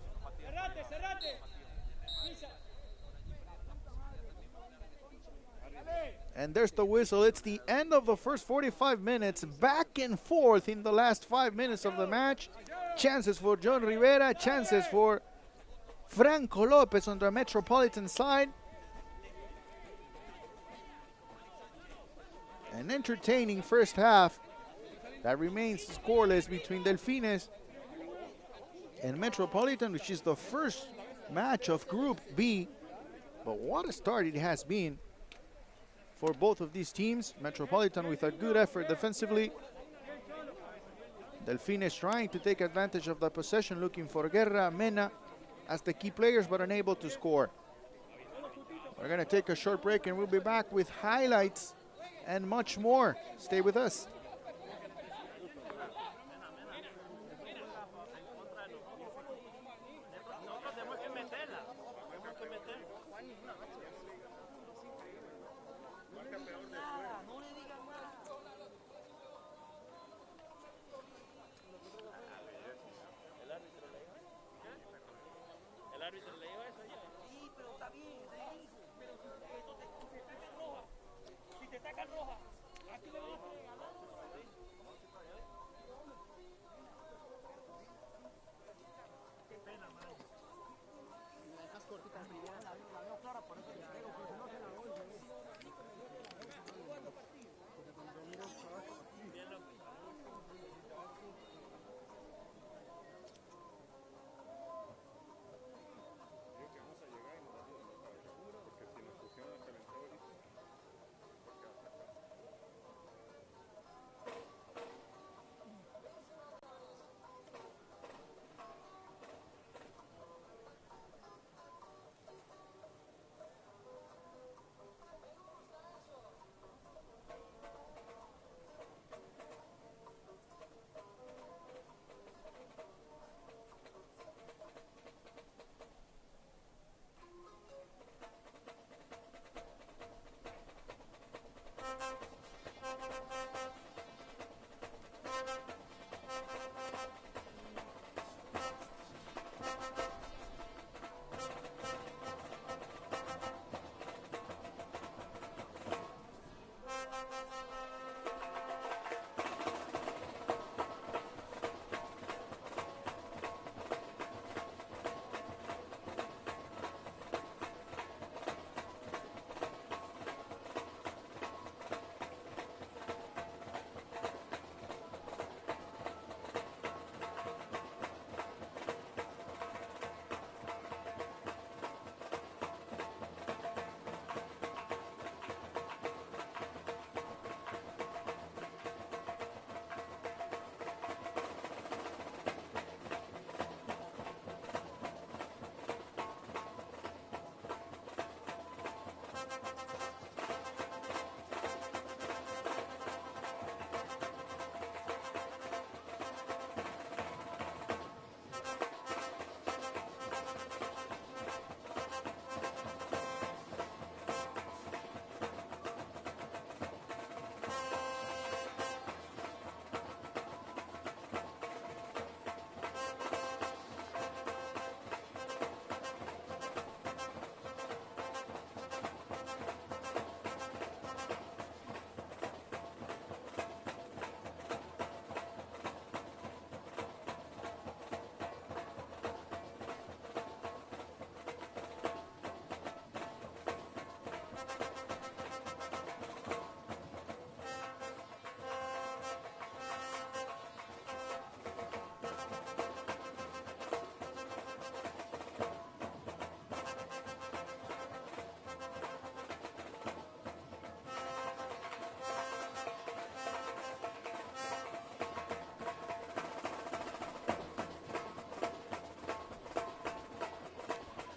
And there's the whistle. It's the end of the first 45 minutes. Back and forth in the last 5 minutes of the match. Chances for John Rivera, chances for Franco Lopez on the Metropolitan side. An entertaining first half that remains scoreless between Delfines and Metropolitan, which is the first match of Group B. But what a start it has been for both of these teams. Metropolitan with a good effort defensively. Delfines trying to take advantage of the possession, looking for Guerra, Mena as the key players, but unable to score. We're going to take a short break and we'll be back with highlights and much more. Stay with us.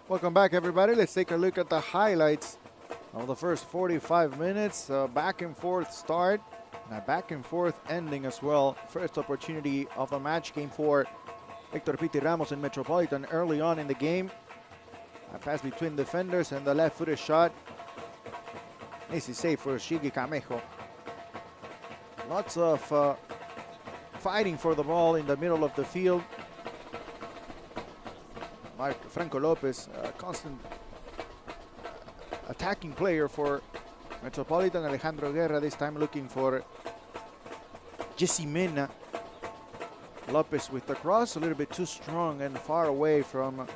Welcome back, everybody. Let's take a look at the highlights of the first 45 minutes. Back and forth start, and a back and forth ending as well. First opportunity of the match came for Hector Piti Ramos in Metropolitan early on in the game. A pass between defenders and the left-footed shot. Easy save for Shigi Camejo. Lots of fighting for the ball in the middle of the field. Franco Lopez, a constant attacking player for Metropolitan. Alejandro Guerra this time looking for Jesse Mena. Lopez with the cross, a little bit too strong and far away from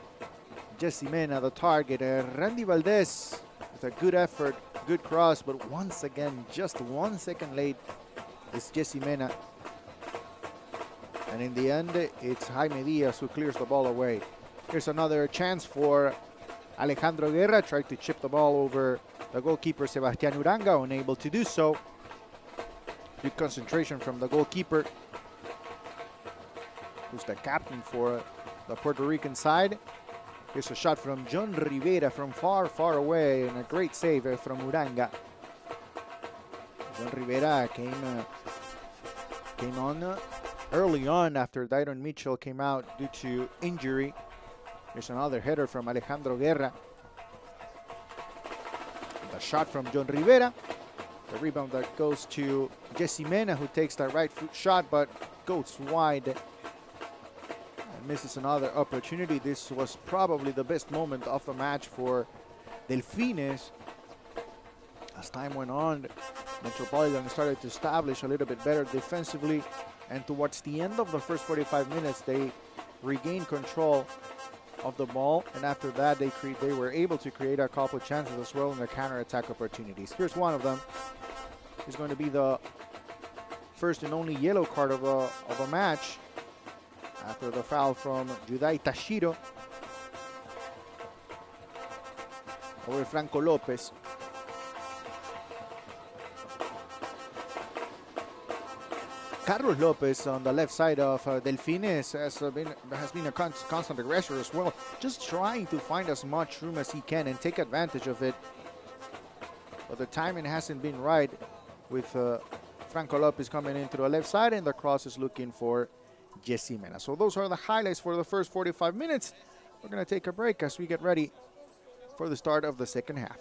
Jesse Mena, the target. Randy Valdez with a good effort, good cross, but once again, just 1 second late is Jesse Mena. And in the end, it's Jaime Diaz who clears the ball away. Here's another chance for Alejandro Guerra. Tried to chip the ball over the goalkeeper, Sebastián Uranga, unable to do so. Good concentration from the goalkeeper, who's the captain for the Puerto Rican side. Here's a shot from John Rivera from far, far away, and a great save from Uranga. John Rivera came on early on after Dairon Mitchell came out due to injury. Here's another header from Alejandro Guerra. The shot from John Rivera. The rebound that goes to Jesse Mena, who takes that right foot shot, but goes wide and misses another opportunity. This was probably the best moment of the match for Delfines. As time went on, Metropolitan started to establish a little bit better defensively, and towards the end of the first 45 minutes, they regained control of the ball, and after that, they were able to create a couple of chances as well in their counter-attack opportunities. Here's one of them. It's going to be the first and only yellow card of a match after the foul from Judai Tashiro over Franco Lopez. Carlos Lopez on the left side of Delfines has been a constant aggressor as well, just trying to find as much room as he can and take advantage of it. But the timing hasn't been right with Franco Lopez coming into the left side, and the cross is looking for Jesse Mena. So those are the highlights for the first 45 minutes. We're going to take a break as we get ready for the start of the second half.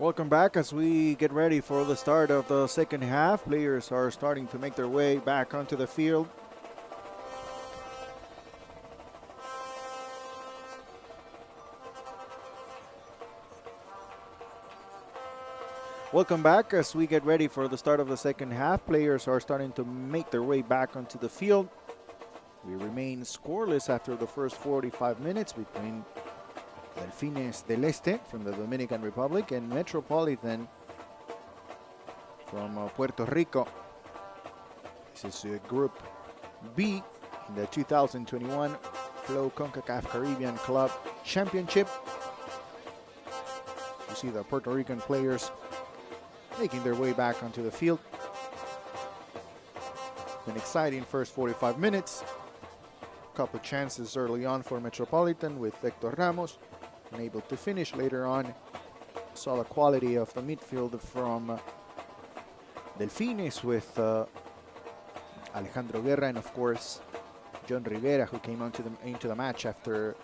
Welcome back as we get ready for the start of the second half. Players are starting to make their way back onto the field. Welcome back as we get ready for the start of the second half. Players are starting to make their way back onto the field. We remain scoreless after the first 45 minutes between Delfines del Este from the Dominican Republic and Metropolitan from Puerto Rico. This is Group B in the 2021 Flow Concacaf Caribbean Club Championship. You see the Puerto Rican players making their way back onto the field. An exciting first 45 minutes. A couple chances early on for Metropolitan with Héctor Ramos, unable to finish later on. Saw the quality of the midfield from Delfines with Alejandro Guerra and of course John Rivera, who came into the match after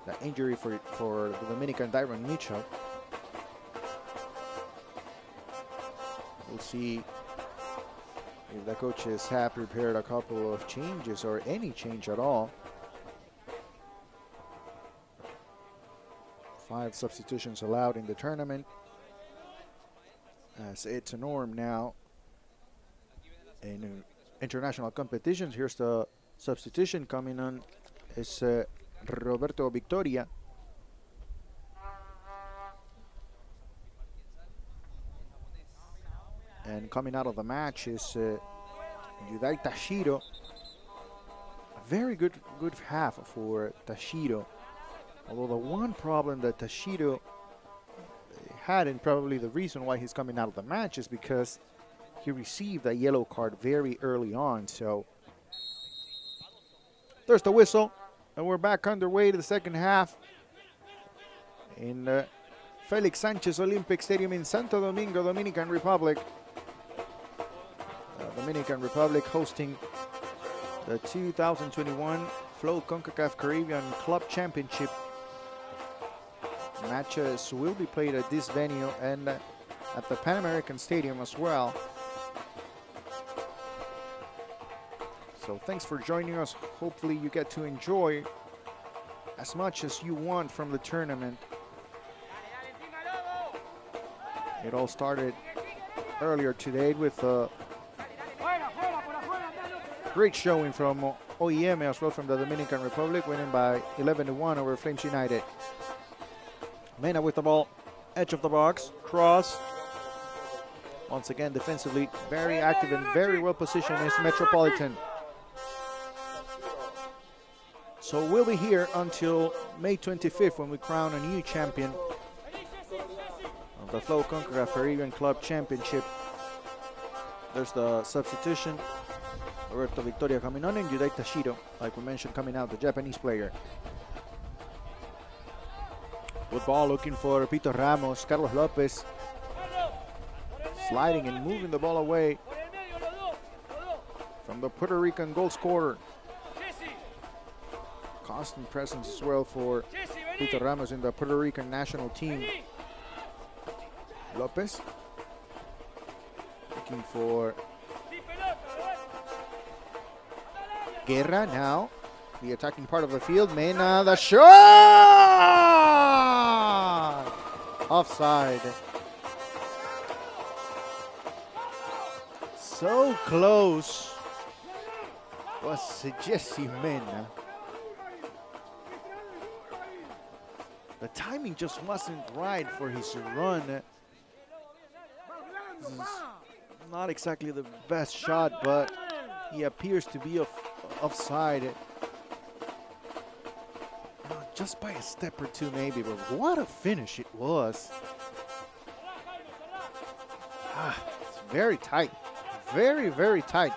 the injury for the Dominican Dyron Mitchell. We'll see if the coaches have prepared a couple of changes or any change at all. 5 substitutions allowed in the tournament, as it's a norm now in international competitions. Here's the substitution coming on. It's Roberto Victoria. And coming out of the match is Yudai Tashiro. A very good half for Tashiro. Although the one problem that Tashiro had, and probably the reason why he's coming out of the match, is because he received a yellow card very early on. So there's the whistle, and we're back underway to the second half in Felix Sanchez Olympic Stadium in Santo Domingo, Dominican Republic. Dominican Republic hosting the 2021 Flow Concacaf Caribbean Club Championship. Matches will be played at this venue and at the Pan American Stadium as well. So thanks for joining us. Hopefully you get to enjoy as much as you want from the tournament. It all started earlier today with great showing from OEM as well from the Dominican Republic, winning by 11-1 over Flames United. Mena with the ball, edge of the box, cross. Once again, defensively, very active and very well positioned is Metropolitan. So we'll be here until May 25th when we crown a new champion of the Flow Concacaf Caribbean Club Championship. There's the substitution. Roberto Victoria coming on, and Yudai Tashiro, like we mentioned, coming out, the Japanese player. Good ball looking for Pito Ramos. Carlos Lopez sliding and moving the ball away from the Puerto Rican goal scorer. Constant presence as well for Pito Ramos in the Puerto Rican national team. Lopez looking for Guerra now, the attacking part of the field. Mena, the shot! Offside. So close was Jesse Mena. The timing just wasn't right for his run. This is not exactly the best shot, but he appears to be offside. Just by a step or two maybe, but what a finish it was. It's very tight. Very, very tight.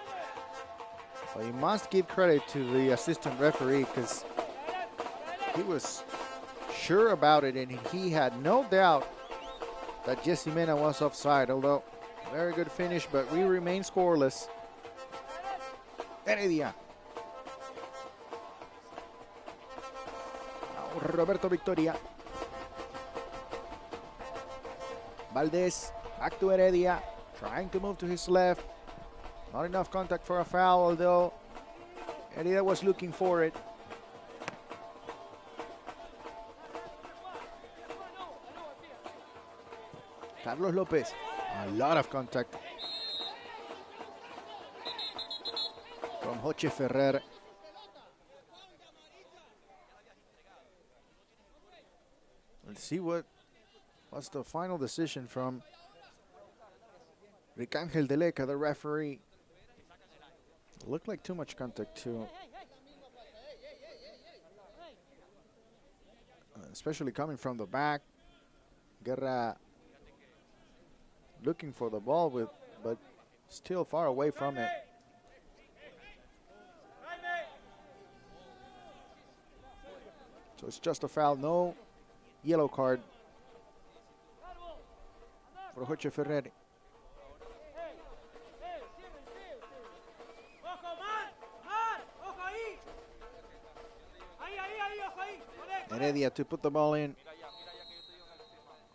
But you must give credit to the assistant referee because he was sure about it and he had no doubt that Jesse Mena was offside, although very good finish, but we remain scoreless. Heredia. Roberto Victoria. Valdez back to Heredia, trying to move to his left. Not enough contact for a foul, although Heredia was looking for it. Carlos Lopez, a lot of contact from Joche Ferrer. Let's see what's the final decision from Ricángel de Leca, the referee. Looked like too much contact too. Especially coming from the back. Guerra looking for the ball but still far away from it. So it's just a foul, no yellow card for Joche Ferrer. Heredia to put the ball in.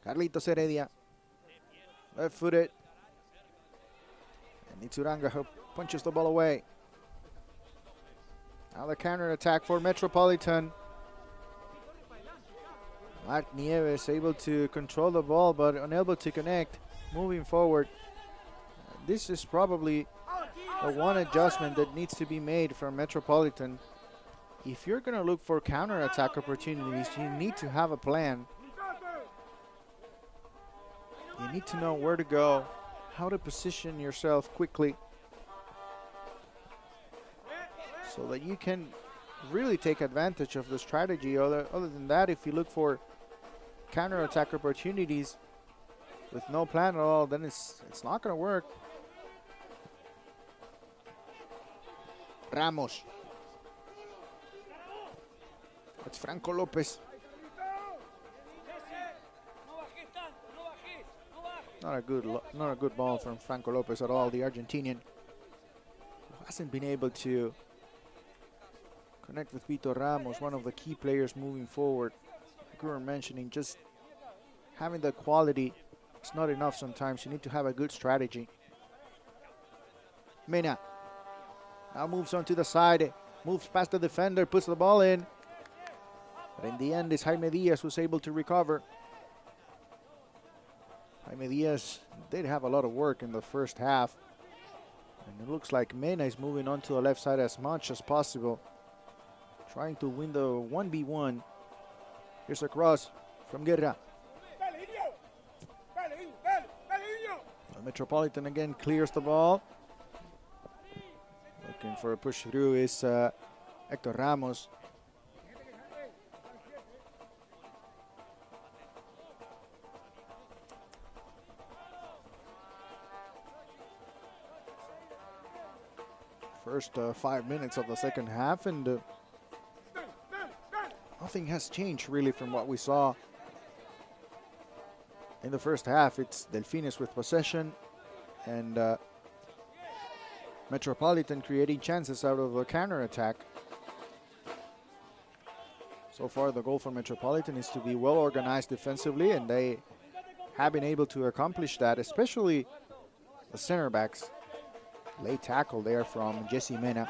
Carlitos Heredia, left-footed. And Ituranga who punches the ball away. Now the counter attack for Metropolitan. Mark Nieves able to control the ball but unable to connect. Moving forward. This is probably the one adjustment that needs to be made for Metropolitan. If you're going to look for counter-attack opportunities, you need to have a plan. You need to know where to go, how to position yourself quickly, so that you can really take advantage of the strategy. Other than that, if you look for counter-attack opportunities with no plan at all, then it's not going to work. Ramos. It's Franco Lopez. Not a good ball from Franco Lopez at all. The Argentinian who hasn't been able to connect with Vito Ramos, one of the key players moving forward. Like we were mentioning, just having the quality is not enough sometimes. You need to have a good strategy. Mena now moves on to the side, moves past the defender, puts the ball in. But in the end, it's Jaime Diaz who's able to recover. Jaime Diaz did have a lot of work in the first half. And it looks like Mena is moving on to the left side as much as possible, trying to win the 1v1. Here's a cross from Guerra. The Metropolitan again clears the ball. Looking for a push through is Hector Ramos. First 5 minutes of the second half, and nothing has changed really from what we saw in the first half. It's Delfines with possession and Metropolitan creating chances out of a counter-attack. So far the goal for Metropolitan is to be well organized defensively, and they have been able to accomplish that, especially the center backs. Late tackle there from Jesse Mena.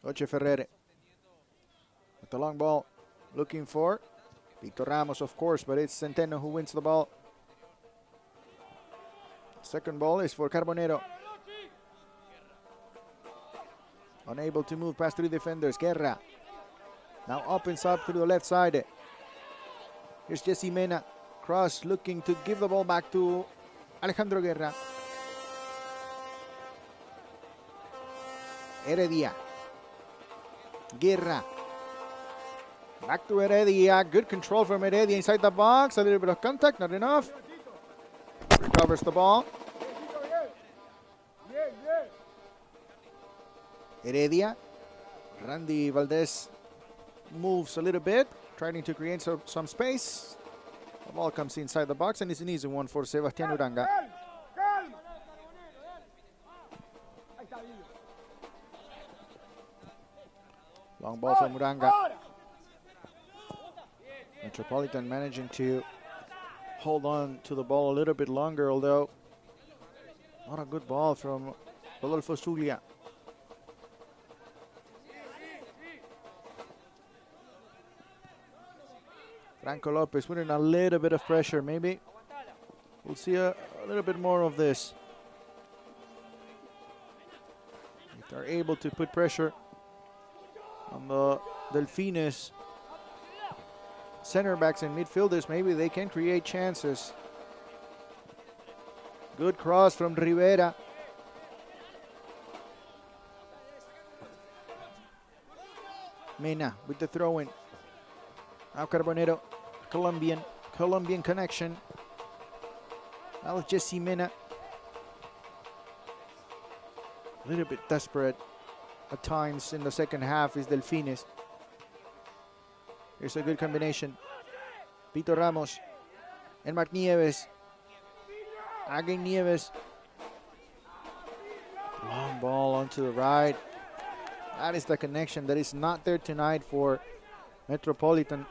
Joche Ferrer with the long ball, looking for Victor Ramos, of course, but it's Centeno who wins the ball. Second ball is for Carbonero. Unable to move past three defenders. Guerra now opens up through the left side. Here's Jesse Mena. Cross looking to give the ball back to Alejandro Guerra. Heredia. Guerra. Back to Heredia. Good control from Heredia inside the box. A little bit of contact, not enough. Recovers the ball. Heredia. Randy Valdez moves a little bit, trying to create some space. The ball comes inside the box, and it's an easy one for Sebastián Uranga. Long ball from Muranga. Metropolitan managing to hold on to the ball a little bit longer, although not a good ball from Rodolfo Zulia. Franco Lopez putting a little bit of pressure, maybe. We'll see a little bit more of this. If they're able to put pressure on the Delfines center backs and midfielders, maybe they can create chances. Good cross from Rivera. Mena with the throw-in. Now Carbonero, Colombian connection. That was Jesse Mena. A little bit desperate at times in the second half is Delfines. Here's a good combination. Pito Ramos and Mark Nieves. Again Nieves. Long ball onto the right. That is the connection that is not there tonight for Metropolitan.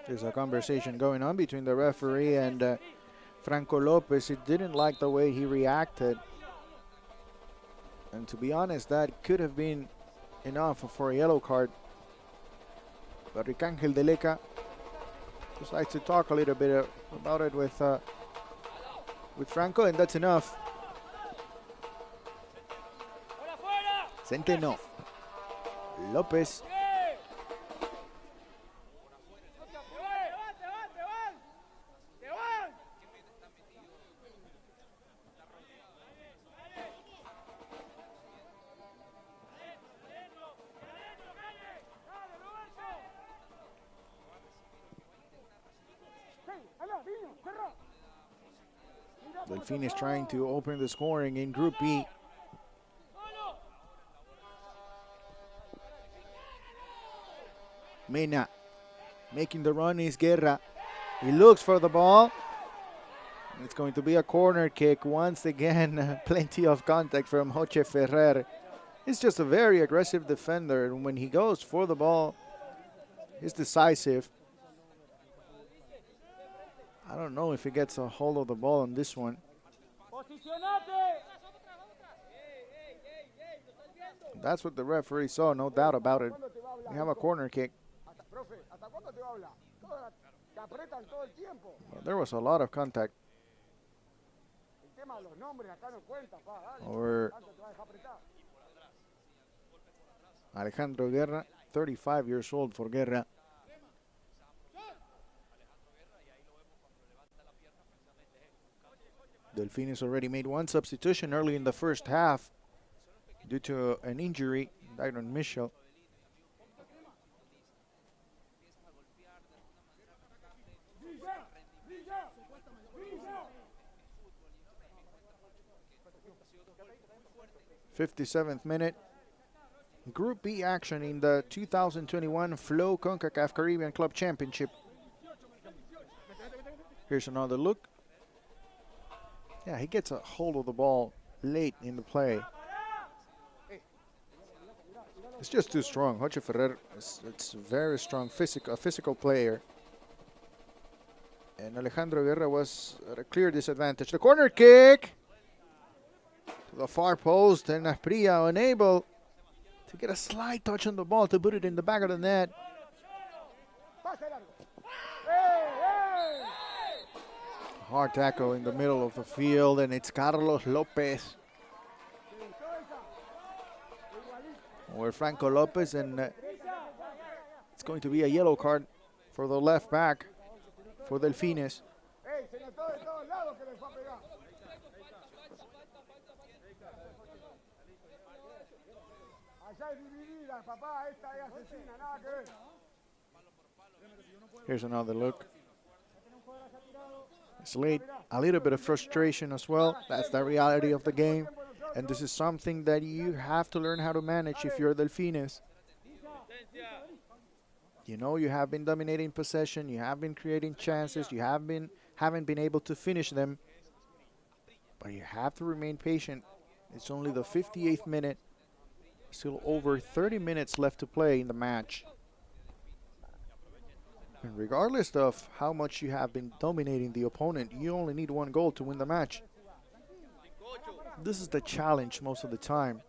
There's a conversation going on between the referee and Franco Lopez. He didn't like the way he reacted. And to be honest, that could have been enough for a yellow card. But Ricangel Deleca just likes to talk a little bit about it with Franco, and that's enough. Centeno. Lopez. Delfines trying to open the scoring in Group B. Mena making the run is Guerra. He looks for the ball. It's going to be a corner kick once again. Plenty of contact from Joche Ferrer. He's just a very aggressive defender, and when he goes for the ball, he's decisive. I don't know if he gets a hold of the ball on this one. That's what the referee saw, no doubt about it. We have a corner kick. Well, there was a lot of contact. Over Alejandro Guerra, 35 years old for Guerra. Delfines already made one substitution early in the first half due to an injury, Dyron Mitchell. '57th minute. Group B action in the 2021 Flow Concacaf Caribbean Club Championship. Here's another look. Yeah, he gets a hold of the ball late in the play. It's just too strong. Joche Ferrer it's very strong, a physical player. And Alejandro Guerra was at a clear disadvantage. The corner kick to the far post, and Asprilla unable to get a slight touch on the ball to put it in the back of the net. Hard tackle in the middle of the field, and it's Carlos Lopez. Or Franco Lopez, and it's going to be a yellow card for the left back for Delfines. Here's another look. It's late. A little bit of frustration as well. That's the reality of the game. And this is something that you have to learn how to manage if you're Delfines. You know, you have been dominating possession, you have been creating chances, you haven't been able to finish them. But you have to remain patient. It's only the 58th minute. Still over 30 minutes left to play in the match. And regardless of how much you have been dominating the opponent, you only need one goal to win the match. This is the challenge most of the time.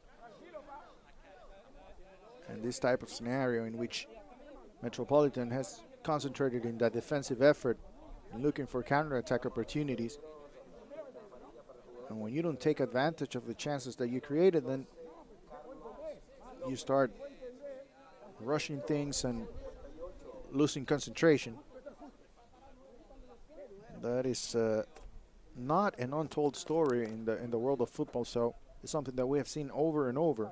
And this type of scenario in which Metropolitan has concentrated in that defensive effort and looking for counter-attack opportunities. And when you don't take advantage of the chances that you created, then you start rushing things and losing concentration. That is not an untold story in the world of football, so it's something that we have seen over and over.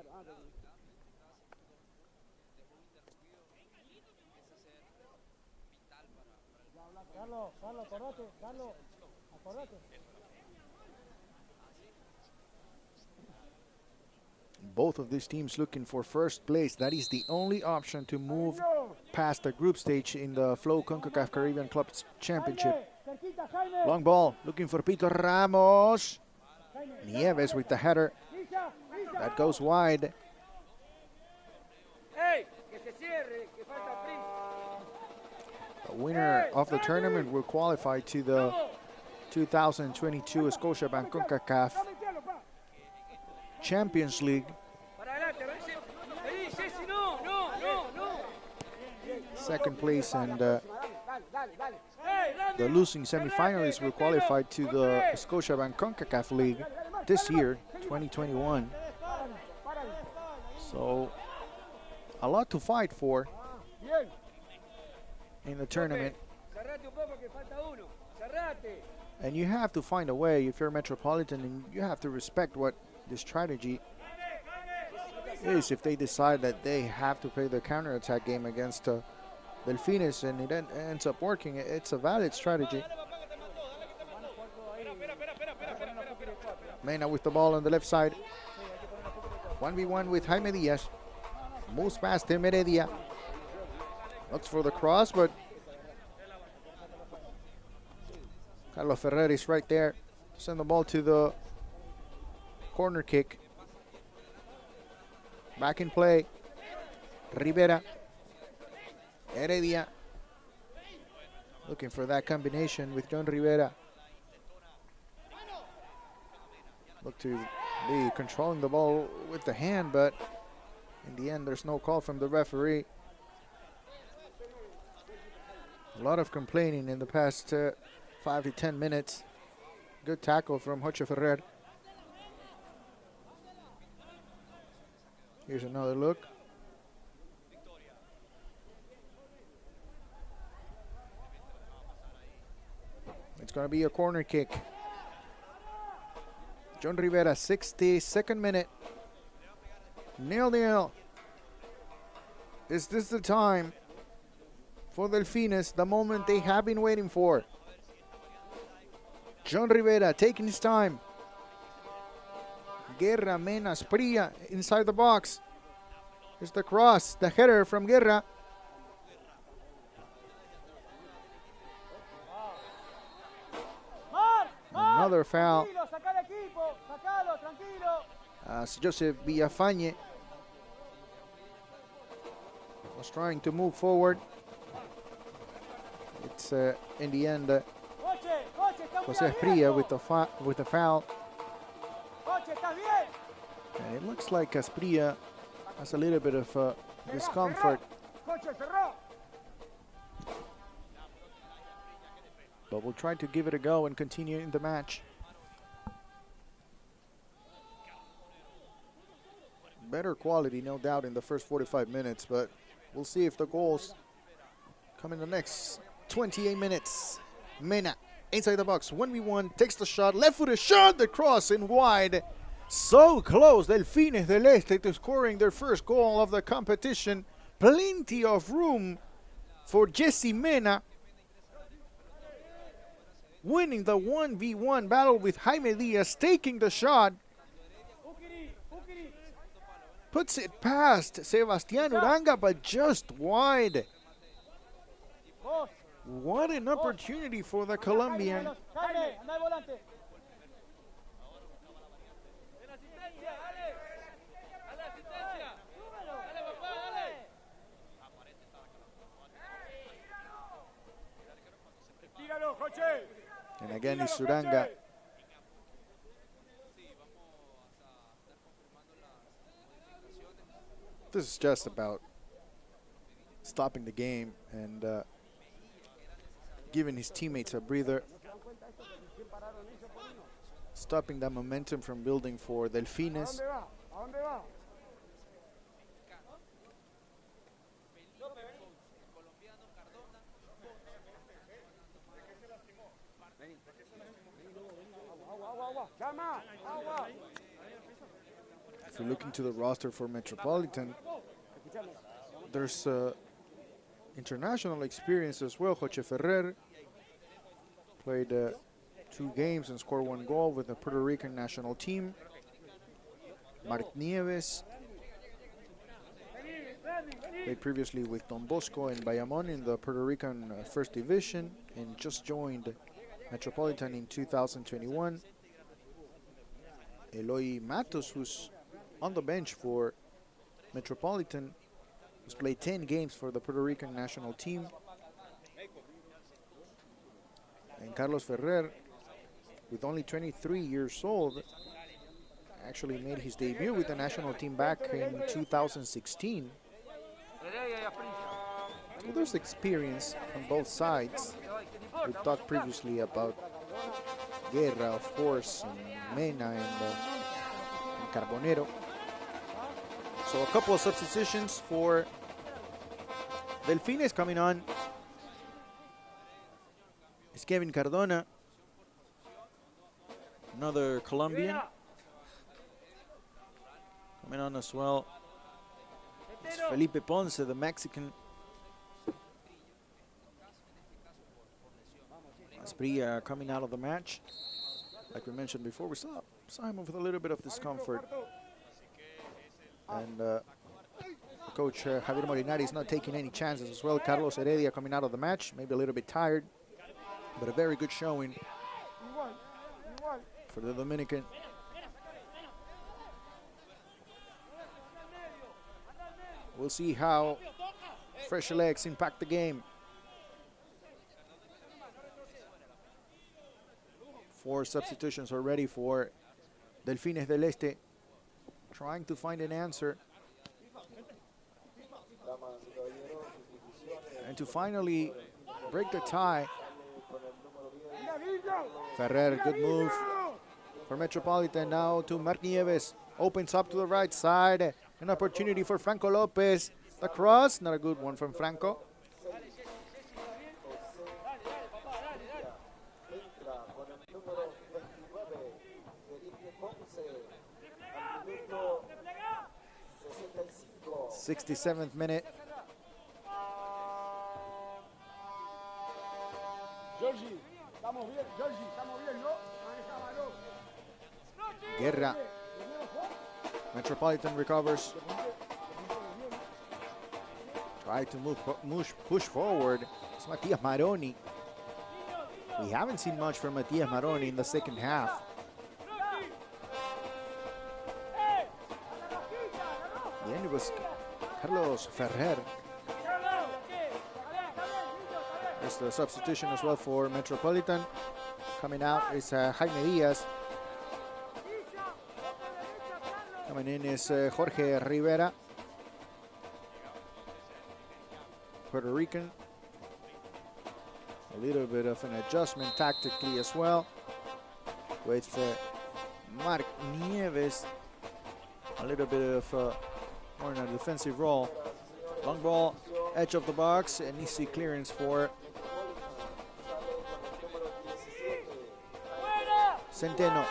Both of these teams looking for first place. That is the only option to move past the group stage in the Flow Concacaf Caribbean Clubs Championship. Long ball, looking for Pito Ramos. Nieves with the header. That goes wide. The winner of the tournament will qualify to the 2022 Scotiabank Concacaf Champions League. Second place, and the losing semifinalists will qualify to the Scotiabank Concacaf League this year, 2021. So, a lot to fight for in the tournament. And you have to find a way if you're Metropolitan, and you have to respect what the strategy is. If they decide that they have to play the counterattack game against Delfines and it ends up working, it's a valid strategy. Mena with the ball on the left side. 1v1 with Jaime Diaz. Moves past him, Heredia. Looks for the cross, but Carlos Ferrer is right there. Send the ball to the corner kick. Back in play. Rivera. Heredia. Looking for that combination with John Rivera. Look to be controlling the ball with the hand, but in the end there's no call from the referee. A lot of complaining in the past 5 to 10 minutes. Good tackle from Joche Ferrer. Here's another look. It's going to be a corner kick. John Rivera, 62nd minute. 0-0. Is this the time for Delfines, the moment they have been waiting for? John Rivera taking his time. Guerra, Mena, Spria inside the box. Here's the cross, the header from Guerra. Another foul. As Joseph Villafañe was trying to move forward. It's in the end Jose Spria with the foul. And it looks like Spria has a little bit of discomfort. But we'll try to give it a go and continue in the match. Better quality, no doubt, in the first 45 minutes, but we'll see if the goals come in the next 28 minutes. Mena, inside the box, 1v1, takes the shot, left-footed shot, the cross in wide. So close, Delfines del Este to scoring their first goal of the competition. Plenty of room for Jesse Mena, winning the 1v1 battle with Jaime Diaz, taking the shot. Puts it past Sebastián Uranga, but just wide. What an opportunity for the Colombian. And again, it's Uranga. This is just about stopping the game and giving his teammates a breather. Stopping that momentum from building for Delfines. If you look into the roster for Metropolitan, there's international experience as well. Jose Ferrer played 2 games and scored 1 goal with the Puerto Rican national team. Mark Nieves played previously with Don Bosco and Bayamon in the Puerto Rican First Division and just joined Metropolitan in 2021. Eloy Matos, who's on the bench for Metropolitan, has played 10 games for the Puerto Rican national team. And Carlos Ferrer, with only 23 years old, actually made his debut with the national team back in 2016. Well, there's experience on both sides. We talked previously about Guerra, of course, and Mena and Carbonero. So a couple of substitutions for Delfines coming on. It's Kevin Cardona, another Colombian. Coming on as well, it's Felipe Ponce, the Mexican. Asprilla coming out of the match. Like we mentioned before, we saw him with a little bit of discomfort. And coach Javier Molinari is not taking any chances as well. Carlos Heredia coming out of the match, maybe a little bit tired, but a very good showing for the Dominican. We'll see how fresh legs impact the game. 4 substitutions already for Delfines del Este, trying to find an answer. And to finally break the tie. Ferrer, good move for Metropolitan. Now to Mark Nieves. Opens up to the right side. An opportunity for Franco Lopez. The cross, not a good one from Franco. '67th minute. Guerra. Metropolitan recovers. Try to push forward. It's Matias Maroni. We haven't seen much from Matias Maroni in the second half. The end was Carlos Ferrer. There's the substitution as well for Metropolitan. Coming out is Jaime Diaz. Coming in is Jorge Rivera, Puerto Rican. A little bit of an adjustment tactically as well with Mark Nieves. A little bit of more in a defensive role. Long ball, edge of the box, an easy clearance for Centeno.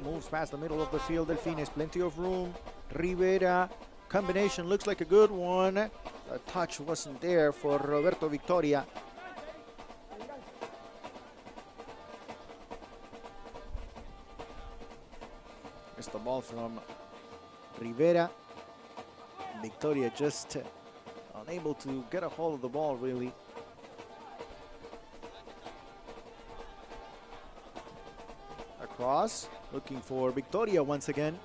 Moves past the middle of the field. Delfines, plenty of room. Rivera, combination looks like a good one. A touch wasn't there for Roberto Victoria. It's the ball from Rivera. Victoria just unable to get a hold of the ball, really. Across, looking for Victoria once again.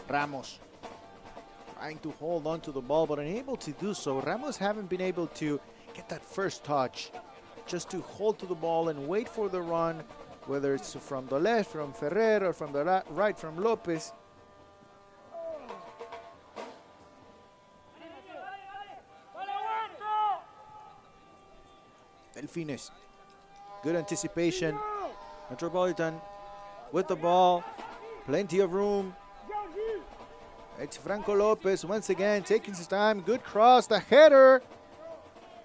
Ramos trying to hold on to the ball, but unable to do so. Ramos haven't been able to get that first touch, just to hold to the ball and wait for the run, whether it's from the left, from Ferrer, or from the right, from Lopez. Delfines, good anticipation. Metropolitan with the ball, plenty of room. It's Franco Lopez once again taking his time. Good cross, the header.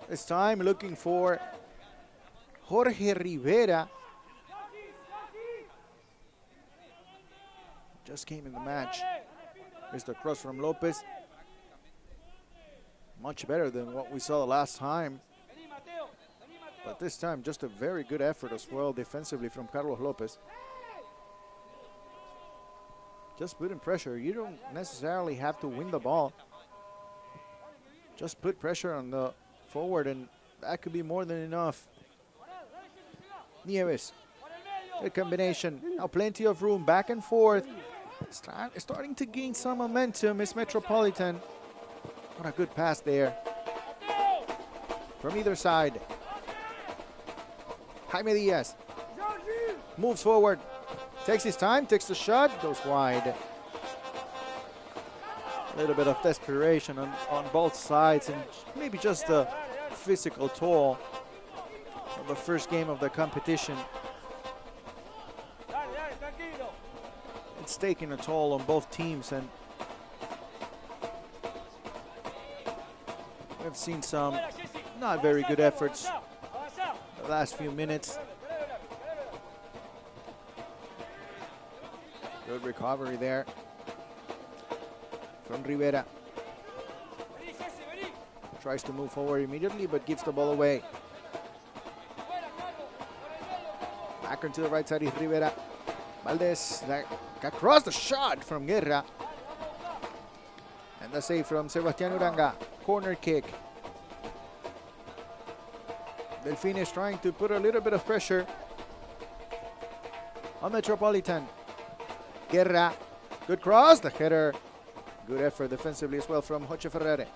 This time looking for Jorge Rivera. Just came in the match. Here's the cross from Lopez. Much better than what we saw the last time. But this time, just a very good effort as well defensively from Carlos Lopez. Just putting pressure. You don't necessarily have to win the ball. Just put pressure on the forward, and that could be more than enough. Nieves, good combination. Now plenty of room, back and forth. Starting to gain some momentum is Metropolitan. What a good pass there from either side. Jaime Diaz moves forward, takes his time, takes the shot, goes wide. A little bit of desperation on both sides, and maybe just a physical toll of the first game of the competition. It's taking a toll on both teams, and we've seen some not very good efforts the last few minutes. Good recovery there from Rivera. Tries to move forward immediately, but gives the ball away. Back onto the right side is Rivera. Valdez across the shot from Guerra. And the save from Sebastián Uranga. Corner kick. Delfines trying to put a little bit of pressure on Metropolitan. Guerra, good cross, the header. Good effort defensively as well from Jose Ferrer.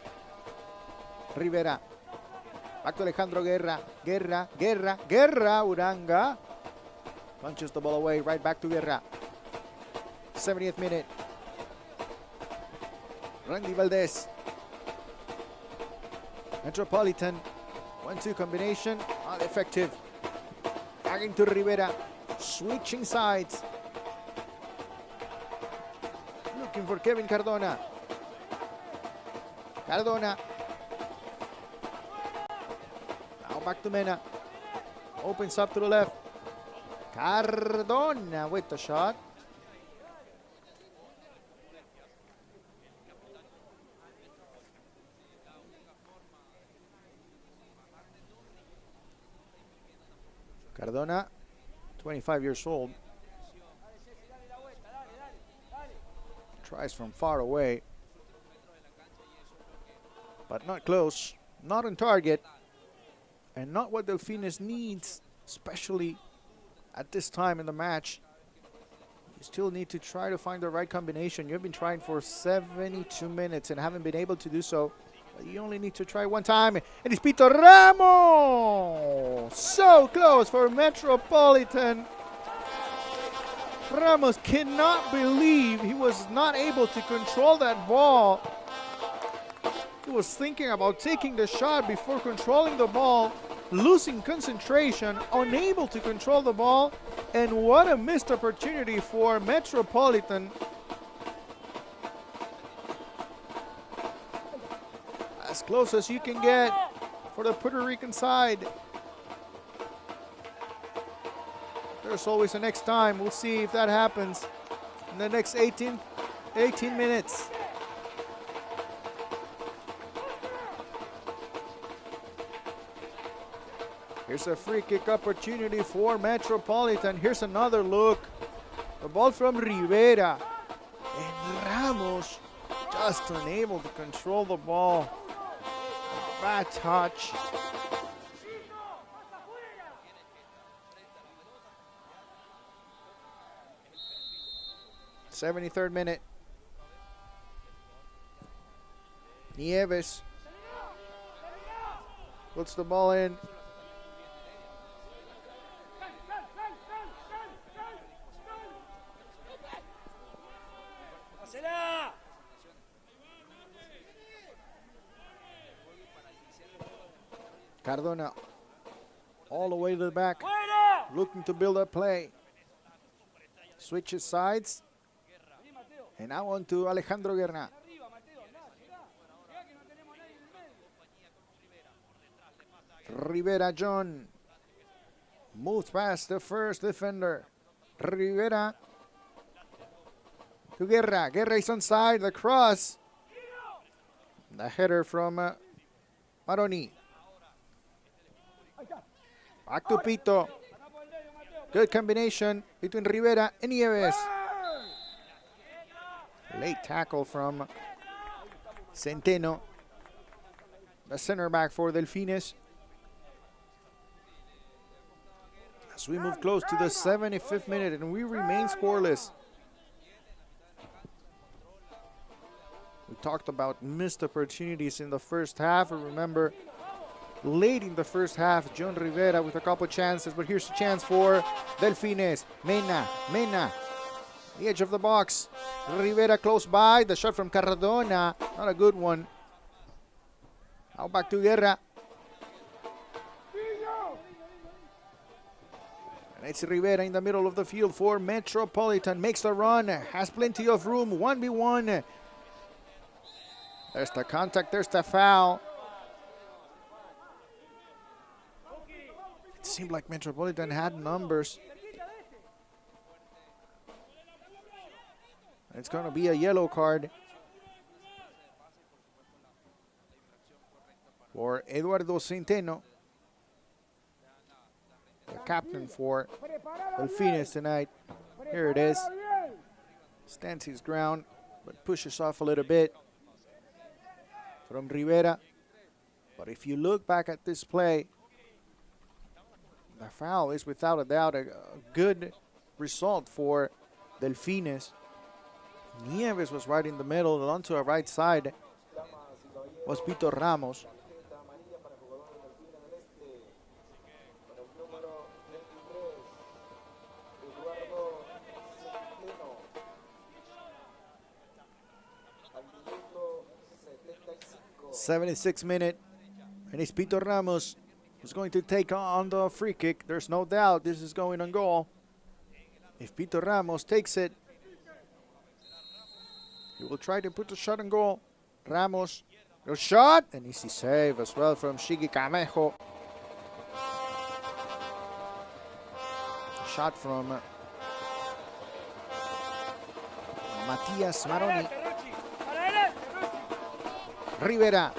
Rivera, back to Alejandro Guerra. Guerra, Uranga. Punches the ball away, right back to Guerra. 70th minute. Randy Valdez. Metropolitan, 1-2 combination, not effective. Back into Rivera, switching sides. Looking for Kevin Cardona. Cardona. Now back to Mena. Opens up to the left. Cardona with the shot. Cardona, 25 years old. Tries from far away, but not close, not on target, and not what Delfines needs, especially at this time in the match. You still need to try to find the right combination. You've been trying for 72 minutes and haven't been able to do so. But you only need to try one time, and it's Pito Ramos! So close for Metropolitan. Ramos cannot believe he was not able to control that ball. He was thinking about taking the shot before controlling the ball, losing concentration, unable to control the ball, and what a missed opportunity for Metropolitan. As close as you can get for the Puerto Rican side. There's always a next time. We'll see if that happens in the next 18 minutes. Here's a free kick opportunity for Metropolitan. Here's another look. The ball from Rivera. And Ramos just unable to control the ball. Bad touch. 73rd minute. Nieves puts the ball in. Cardona all the way to the back, looking to build up play. Switches sides. And now on to Alejandro Guerra. Rivera John moves past the first defender. Rivera to Guerra. Guerra is onside. The cross. The header from Maroni. Back to Pito. Good combination between Rivera and Nieves. Late tackle from Centeno, the center back for Delfines. As we move close to the 75th minute and we remain scoreless. We talked about missed opportunities in the first half. Remember, late in the first half, John Rivera with a couple chances, but here's a chance for Delfines. Mena. The edge of the box. Rivera close by. The shot from Cardona. Not a good one. Now back to Guerra. And it's Rivera in the middle of the field for Metropolitan. Makes the run. Has plenty of room. 1v1. There's the contact. There's the foul. It seemed like Metropolitan had numbers. It's going to be a yellow card for Eduardo Centeno, the captain for Delfines tonight. Here it is. Stands his ground, but pushes off a little bit from Rivera. But if you look back at this play, the foul is without a doubt a good result for Delfines. Nieves was right in the middle, and onto our right side was Pito Ramos. '76th minute, and it's Pito Ramos who's going to take on the free kick. There's no doubt this is going on goal. If Pito Ramos takes it, he will try to put the shot on goal. Ramos, good shot, an easy save as well from Shigi Camejo. Shot from Matias Maroni. Rivera.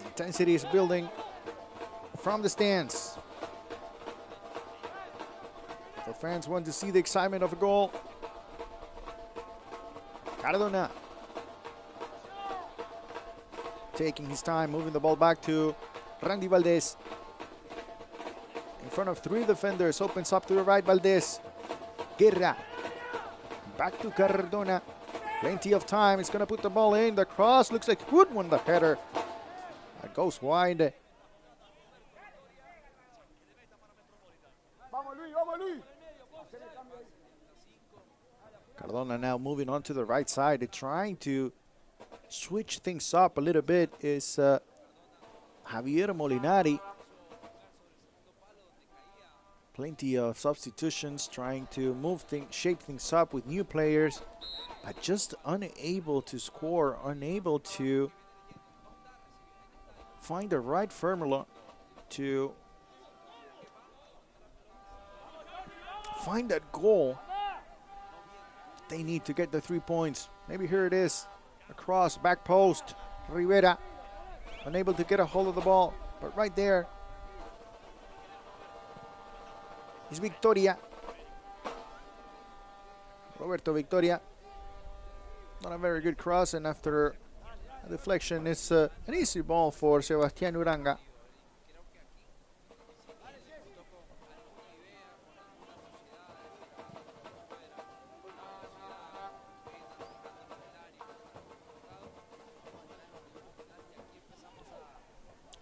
Intensity is building from the stands. The fans want to see the excitement of a goal. Cardona taking his time, moving the ball back to Randy Valdez. In front of three defenders, opens up to the right, Valdez. Guerra. Back to Cardona. Plenty of time. He's going to put the ball in. The cross looks like a good one, the header. That goes wide. Cardona now moving on to the right side, trying to switch things up a little bit is Javier Molinari. Plenty of substitutions, trying to move things, shape things up with new players, but just unable to score, unable to find the right formula to find that goal. They need to get the 3 points. Maybe here it is. Across, back post. Rivera unable to get a hold of the ball, but right there. It's Victoria. Roberto Victoria. Not a very good cross, and after a deflection, it's an easy ball for Sebastián Uranga.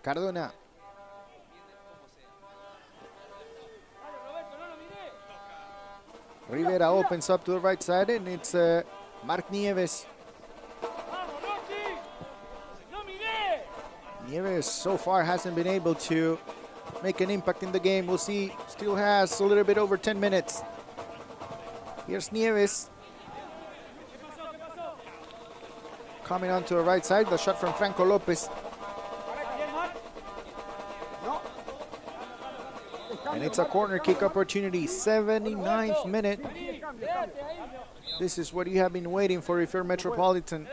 Cardona. Rivera opens up to the right side, and it's Marc Nieves. Nieves so far hasn't been able to make an impact in the game. We'll see. Still has a little bit over 10 minutes. Here's Nieves. Coming onto the right side, the shot from Franco Lopez. And it's a corner kick opportunity, 79th minute. This is what you have been waiting for if you're Metropolitan.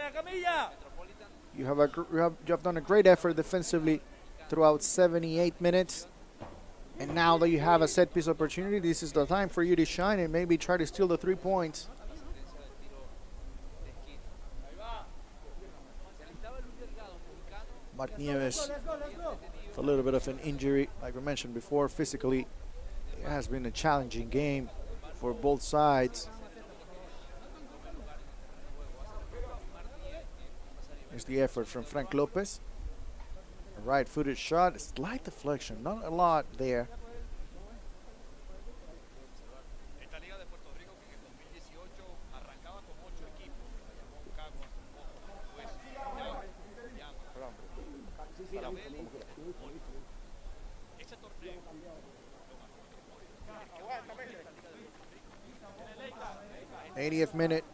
You have done a great effort defensively throughout 78 minutes. And now that you have a set piece opportunity, this is the time for you to shine and maybe try to steal the 3 points. Marc Nieves, a little bit of an injury, like we mentioned before. Physically, it has been a challenging game for both sides. Here's the effort from Frank Lopez. A right-footed shot, slight deflection, not a lot there. '80th minute.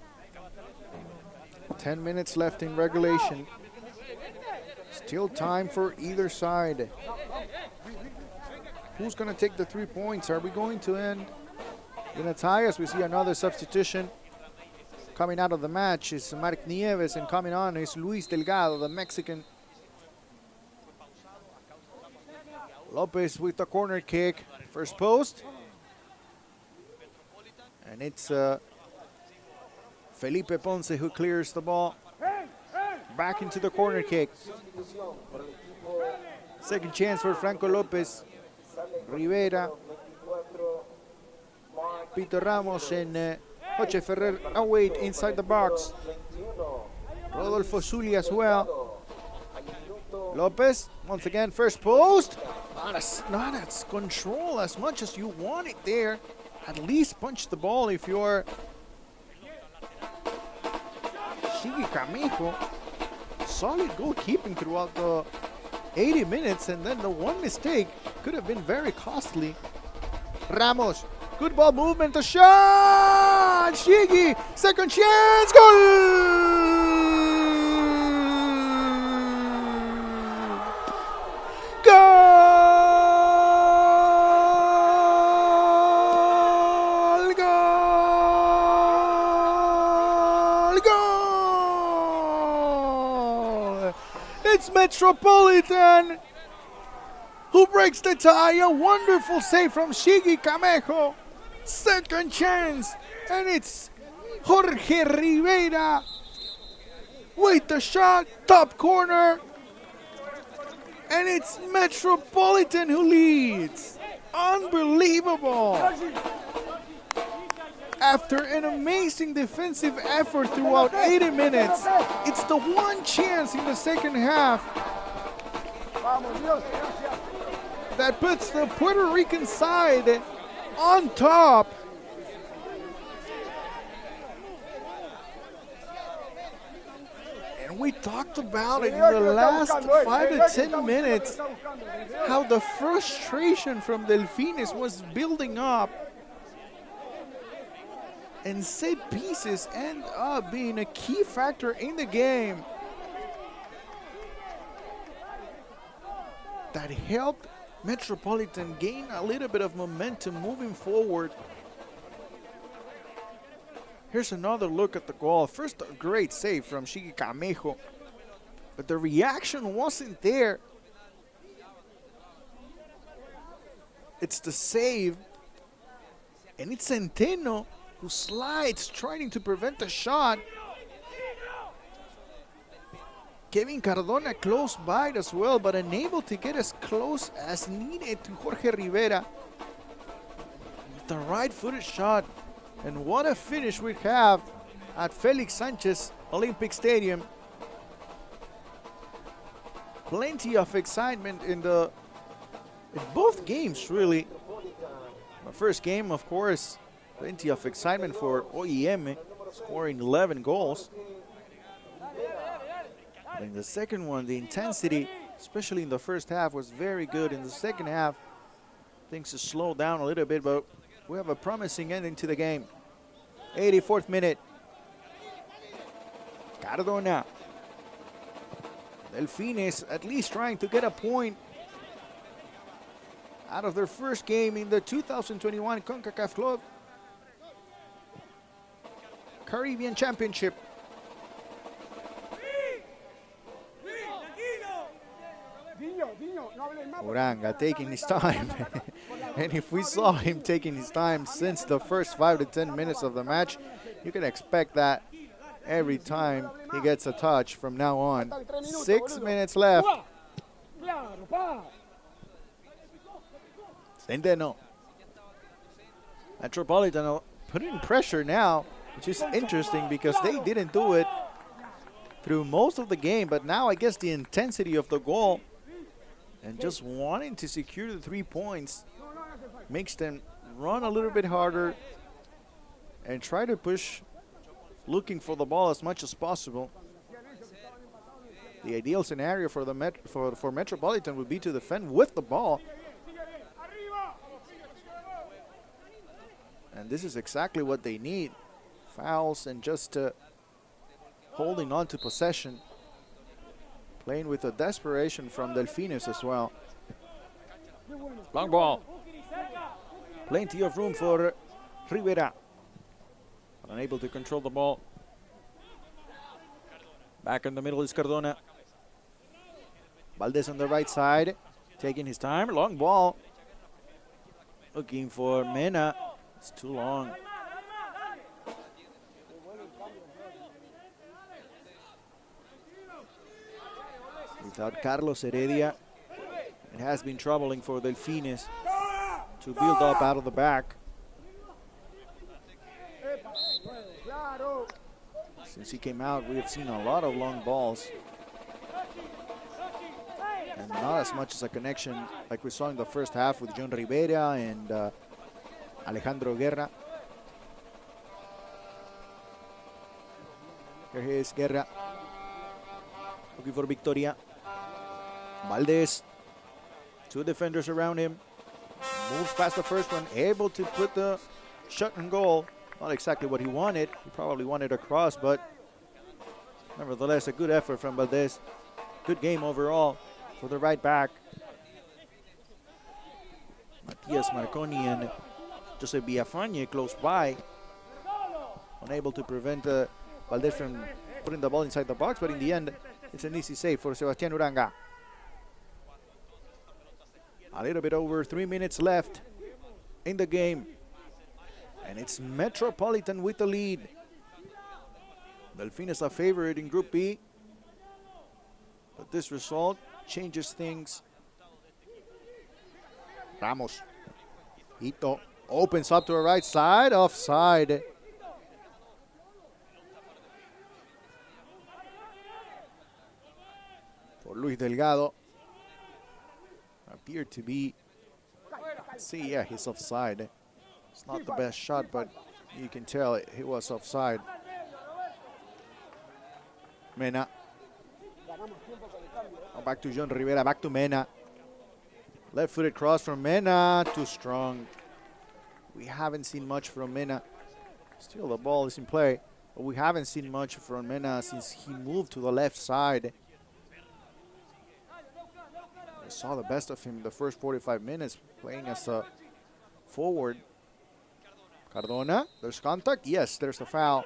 10 minutes left in regulation. Still time for either side. Who's going to take the 3 points? Are we going to end in a tie as we see another substitution? Coming out of the match is Marc Nieves, and coming on is Luis Delgado, the Mexican. Lopez with the corner kick. First post. And it's Felipe Ponce who clears the ball. Back into the corner kick. Second chance for Franco Lopez. Rivera. Peter Ramos and Jose Ferrer await inside the box. Rodolfo Zuli as well. Lopez, once again, first post. Not as control as much as you want it there. At least punch the ball if you're Shigi Camejo. Solid goalkeeping throughout the 80 minutes, and then the one mistake could have been very costly. Ramos, good ball movement, a shot! Shigi, second chance, goal! It's Metropolitan who breaks the tie. A wonderful save from Shigi Camejo. Second chance, and it's Jorge Rivera with the shot, top corner, and it's Metropolitan who leads. Unbelievable. After an amazing defensive effort throughout 80 minutes, it's the one chance in the second half that puts the Puerto Rican side on top. And we talked about it in the last 5 to 10 minutes, how the frustration from Delfines was building up. And set pieces end up being a key factor in the game that helped Metropolitan gain a little bit of momentum moving forward. Here's another look at the goal. First, a great save from Shigi Camejo, but the reaction wasn't there. It's the save And it's Centeno who slides, trying to prevent the shot. Kevin Cardona close by it as well, but unable to get as close as needed to Jorge Rivera. With the right-footed shot. And what a finish we have at Felix Sanchez Olympic Stadium. Plenty of excitement in both games, really. The first game, of course, plenty of excitement for OEM, scoring 11 goals. In the second one, the intensity, especially in the first half, was very good. In the second half, things have slowed down a little bit, but we have a promising ending to the game. 84th minute. Cardona. Delfines at least trying to get a point out of their first game in the 2021 Concacaf Club Caribbean Championship. Uranga taking his time. And if we saw him taking his time since the first 5 to 10 minutes of the match, you can expect that every time he gets a touch from now on. 6 minutes left. Centeno. Metropolitan putting pressure now, which is interesting because they didn't do it through most of the game, but now I guess the intensity of the goal and just wanting to secure the 3 points makes them run a little bit harder and try to push, looking for the ball as much as possible. The ideal scenario for for Metropolitan would be to defend with the ball. And this is exactly what they need. Fouls and just holding on to possession. Playing with a desperation from Delfines as well. Long ball. Plenty of room for Rivera. Unable to control the ball. Back in the middle is Cardona. Valdez on the right side. Taking his time. Long ball. Looking for Mena. It's too long. Without Carlos Heredia, it has been troubling for Delfines to build up out of the back. Since he came out, we have seen a lot of long balls. And not as much as a connection like we saw in the first half with John Rivera and Alejandro Guerra. Here he is, Guerra. Looking for Victoria. Valdez. 2 defenders around him. Moves past the first one. Able to put the shot and goal. Not exactly what he wanted. He probably wanted a cross, but nevertheless, a good effort from Valdez. Good game overall for the right back. Matias Marconi and Josep Villafañe close by. Unable to prevent Valdez from putting the ball inside the box, but in the end, it's an easy save for Sebastián Uranga. A little bit over 3 minutes left in the game. And it's Metropolitan with the lead. Delfines a favorite in Group B. But this result changes things. Ramos. Ito opens up to the right side. Offside. For Luis Delgado. Appeared to be, let's see, yeah, he's offside. It's not the best shot, but you can tell he was offside. Mena. Oh, back to John Rivera, back to Mena. Left-footed cross from Mena, too strong. We haven't seen much from Mena. Still the ball is in play, but we haven't seen much from Mena since he moved to the left side. We saw the best of him in the first 45 minutes, playing as a forward. Cardona, there's contact. Yes, there's the foul.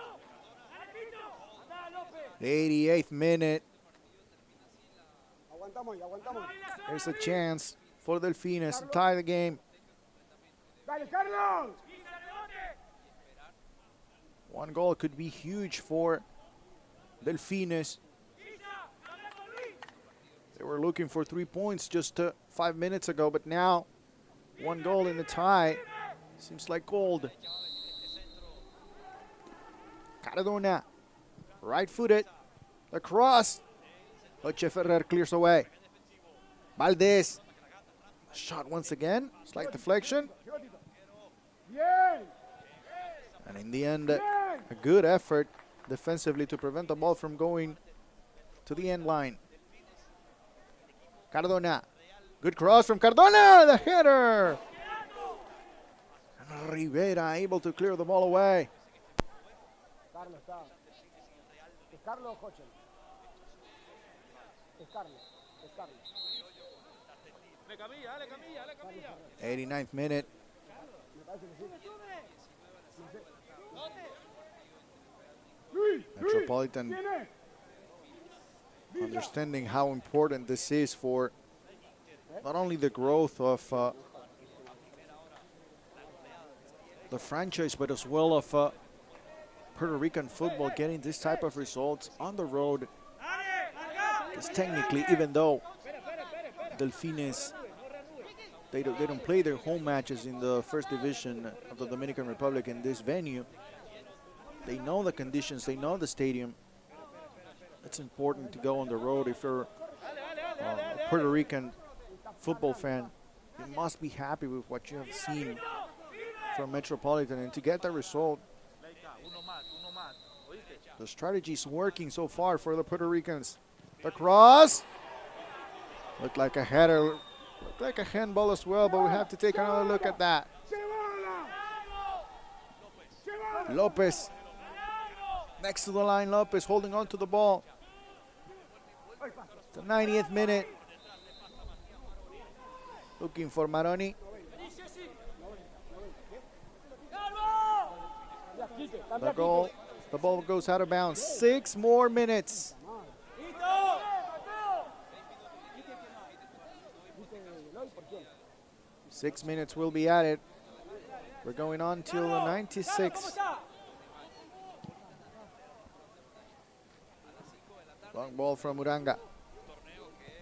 The 88th minute. There's a chance for Delfines to tie the game. One goal could be huge for Delfines. They were looking for 3 points just 5 minutes ago, but now one goal in the tie seems like gold. Cardona, right-footed, the cross. Oche Ferrer clears away. Valdez, shot once again, slight deflection. And in the end, a good effort defensively to prevent the ball from going to the end line. Cardona, good cross from Cardona, the header. And Rivera able to clear the ball away. Carlos está. Es Carlos o Hochel. Es Carlos. Es Carlos. 89th minute. Metropolitan understanding how important this is for not only the growth of the franchise, but as well of Puerto Rican football, getting this type of results on the road. Because technically, even though Delfines, they don't play their home matches in the first division of the Dominican Republic in this venue, they know the conditions, they know the stadium. It's important to go on the road. If you're a Puerto Rican football fan, you must be happy with what you have seen from Metropolitan, and to get the result, the strategy is working so far for the Puerto Ricans. The cross looked like a header, looked like a handball as well, but we have to take another look at that. Lopez, next to the line, Lopez holding on to the ball. The 90th minute. Looking for Maroni. The goal, the ball goes out of bounds. 6 more minutes. 6 minutes will be added. We're going on till the 96th. Long ball from Uranga.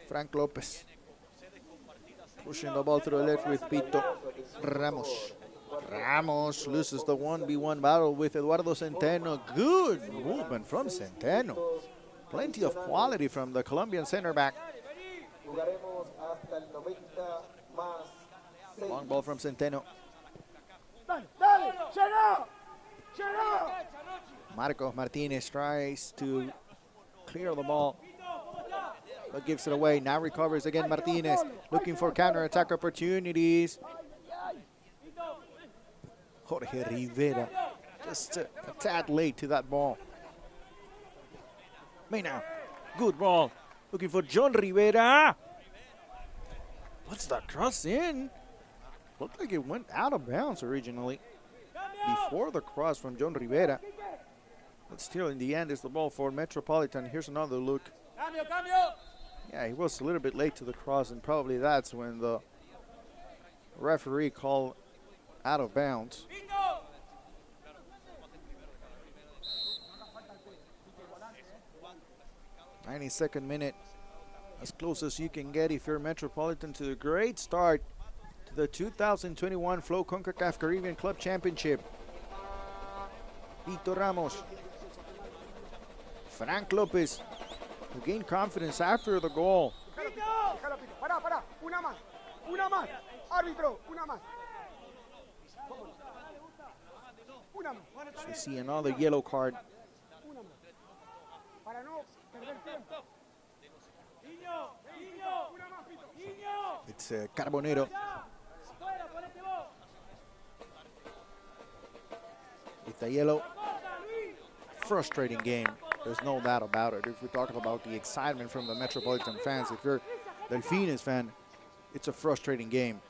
Frank Lopez. Pushing the ball through the left with Pito. Ramos. Ramos loses the 1v1 battle with Eduardo Centeno. Good movement from Centeno. Plenty of quality from the Colombian center back. Long ball from Centeno. Marcos Martinez tries to clear the ball, but gives it away. Now recovers again Martinez, looking for counter-attack opportunities. Jorge Rivera just a tad late to that ball. Mena, good ball. Looking for John Rivera. What's that cross in? Looked like it went out of bounds originally before the cross from John Rivera. But still, in the end, it's the ball for Metropolitan. Here's another look. Yeah, he was a little bit late to the cross, and probably that's when the referee called out of bounds. 92nd minute, as close as you can get if you're Metropolitan to a great start to the 2021 Flow Concacaf Caribbean Club Championship. Vito Ramos, Frank Lopez, who gained confidence after the goal. So we see another yellow card. It's Carbonero. With the yellow. Frustrating game. There's no doubt about it. If we're talking about the excitement from the Metropolitan fans, if you're a Delfines fan, it's a frustrating game.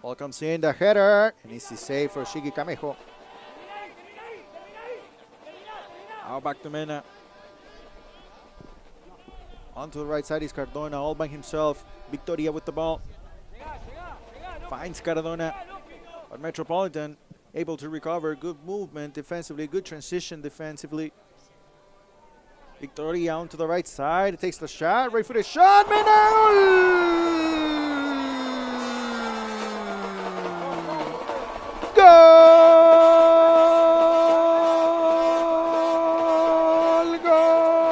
Ball comes in, the header, and easy save for Shigi Camejo. Now back to Mena. Onto the right side is Cardona, all by himself. Victoria with the ball. Finds Cardona. But Metropolitan able to recover, good movement defensively, good transition defensively. Victoria onto the right side, takes the shot, right footed shot, Goal! Goal!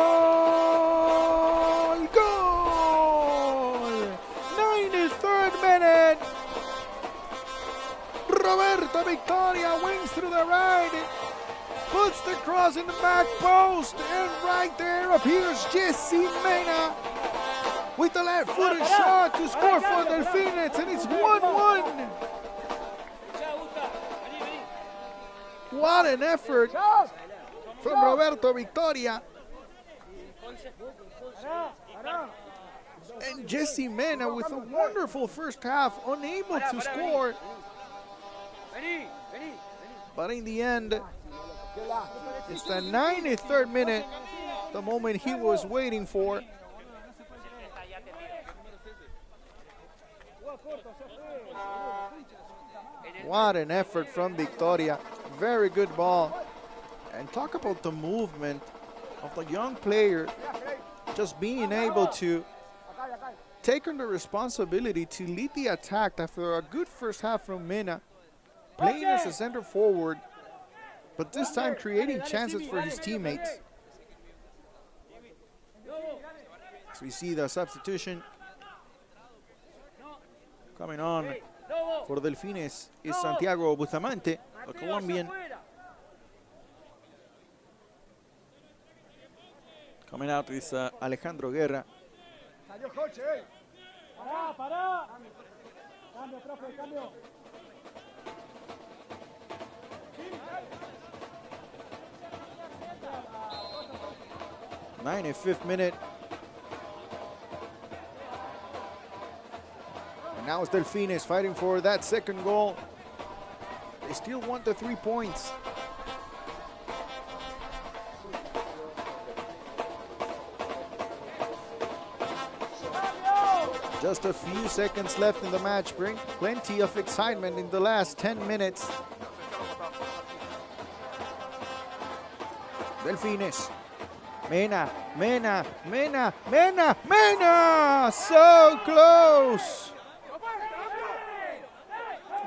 Goal! 93rd minute. Roberto Victoria wings through the right, puts the cross in the back post, and right there appears Jesse Mena with the left-footed shot to score for Delfines, and it's 1-1. What an effort from Roberto Victoria. And Jesse Mena with a wonderful first half, unable to score. But in the end, it's the 93rd minute, the moment he was waiting for. What an effort from Victoria. Very good ball. And talk about the movement of the young player, just being able to take on the responsibility to lead the attack after a good first half from Mena, playing as a center forward, but this time creating chances for his teammates. So we see the substitution coming on for Delfines is Santiago Bustamante, a Colombian. Coming out is Alejandro Guerra. Pará, pará. Cambio, profe, cambio. 95th minute. And now it's Delfines fighting for that second goal. They still want the 3 points. Just a few seconds left in the match. Bring plenty of excitement in the last 10 minutes. Delfines. Mena, Mena, Mena, Mena, Mena! So close!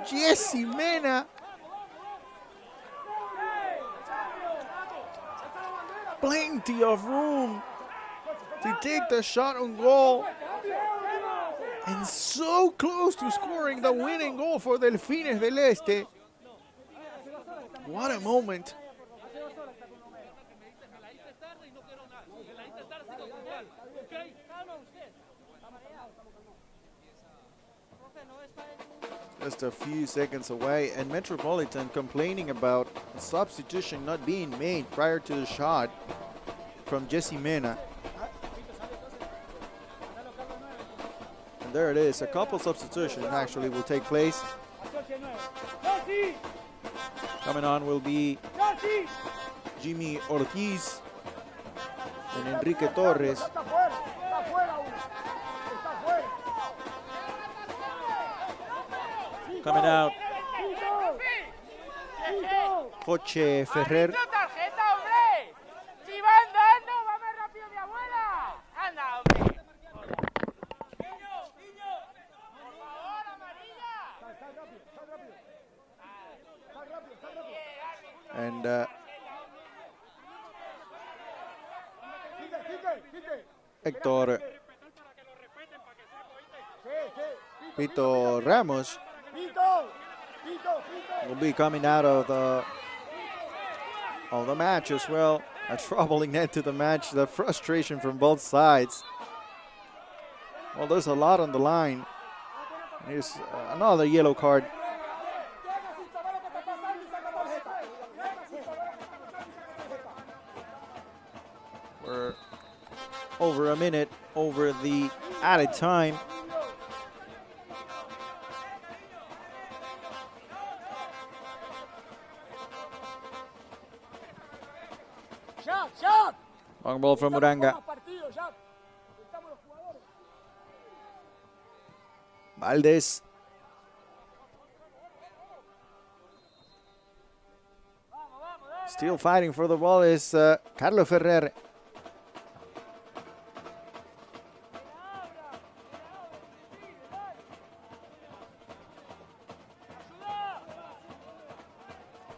Jesse Mena. Plenty of room to take the shot on goal. And so close to scoring the winning goal for Delfines del Este. What a moment. Just a few seconds away, and Metropolitan complaining about a substitution not being made prior to the shot from Jesse Mena. And there it is, a couple substitutions actually will take place. Coming on will be Jimmy Ortiz and Enrique Torres. Coming out, Joche Ferrer. And Héctor Pito Ramos will be coming out of the match as well. A troubling end to the match, the frustration from both sides. Well, there's a lot on the line. Here's another yellow card. We're over a minute over the added time. Long ball from Uranga. Valdez. Still fighting for the ball is Carlos Ferrer.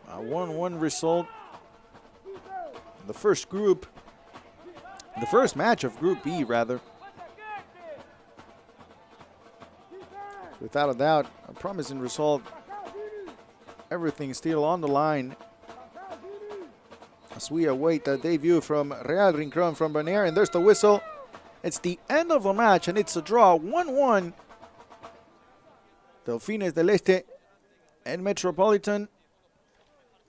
A 1-1 result. The first match of Group B, rather. Without a doubt, a promising result. Everything still on the line as we await the debut from Real Rincon from Bonaire. And there's the whistle. It's the end of the match, and it's a draw, 1-1. Delfines del Este and Metropolitan.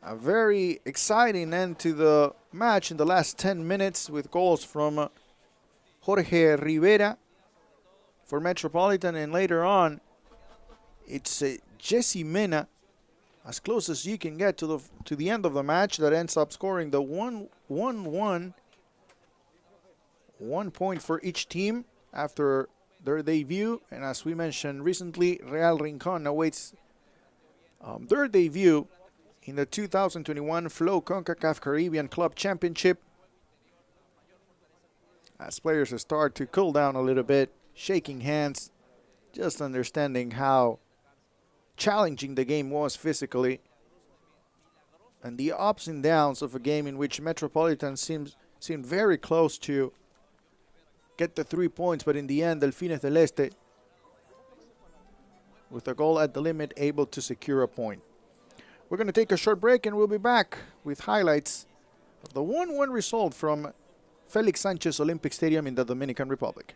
A very exciting end to the match in the last 10 minutes with goals from Jorge Rivera for Metropolitan, and later on it's Jesse Mena, as close as you can get to the end of the match, that ends up scoring the 1-1. 1 point for each team after their debut, and as we mentioned recently, Real Rincon awaits their debut in the 2021 Flow Concacaf Caribbean Club Championship, as players start to cool down a little bit, shaking hands, just understanding how challenging the game was physically, and the ups and downs of a game in which Metropolitan seemed very close to get the 3 points, but in the end, Delfines del Este, with a goal at the limit, able to secure a point. We're going to take a short break, and we'll be back with highlights of the 1-1 result from Felix Sanchez Olympic Stadium in the Dominican Republic.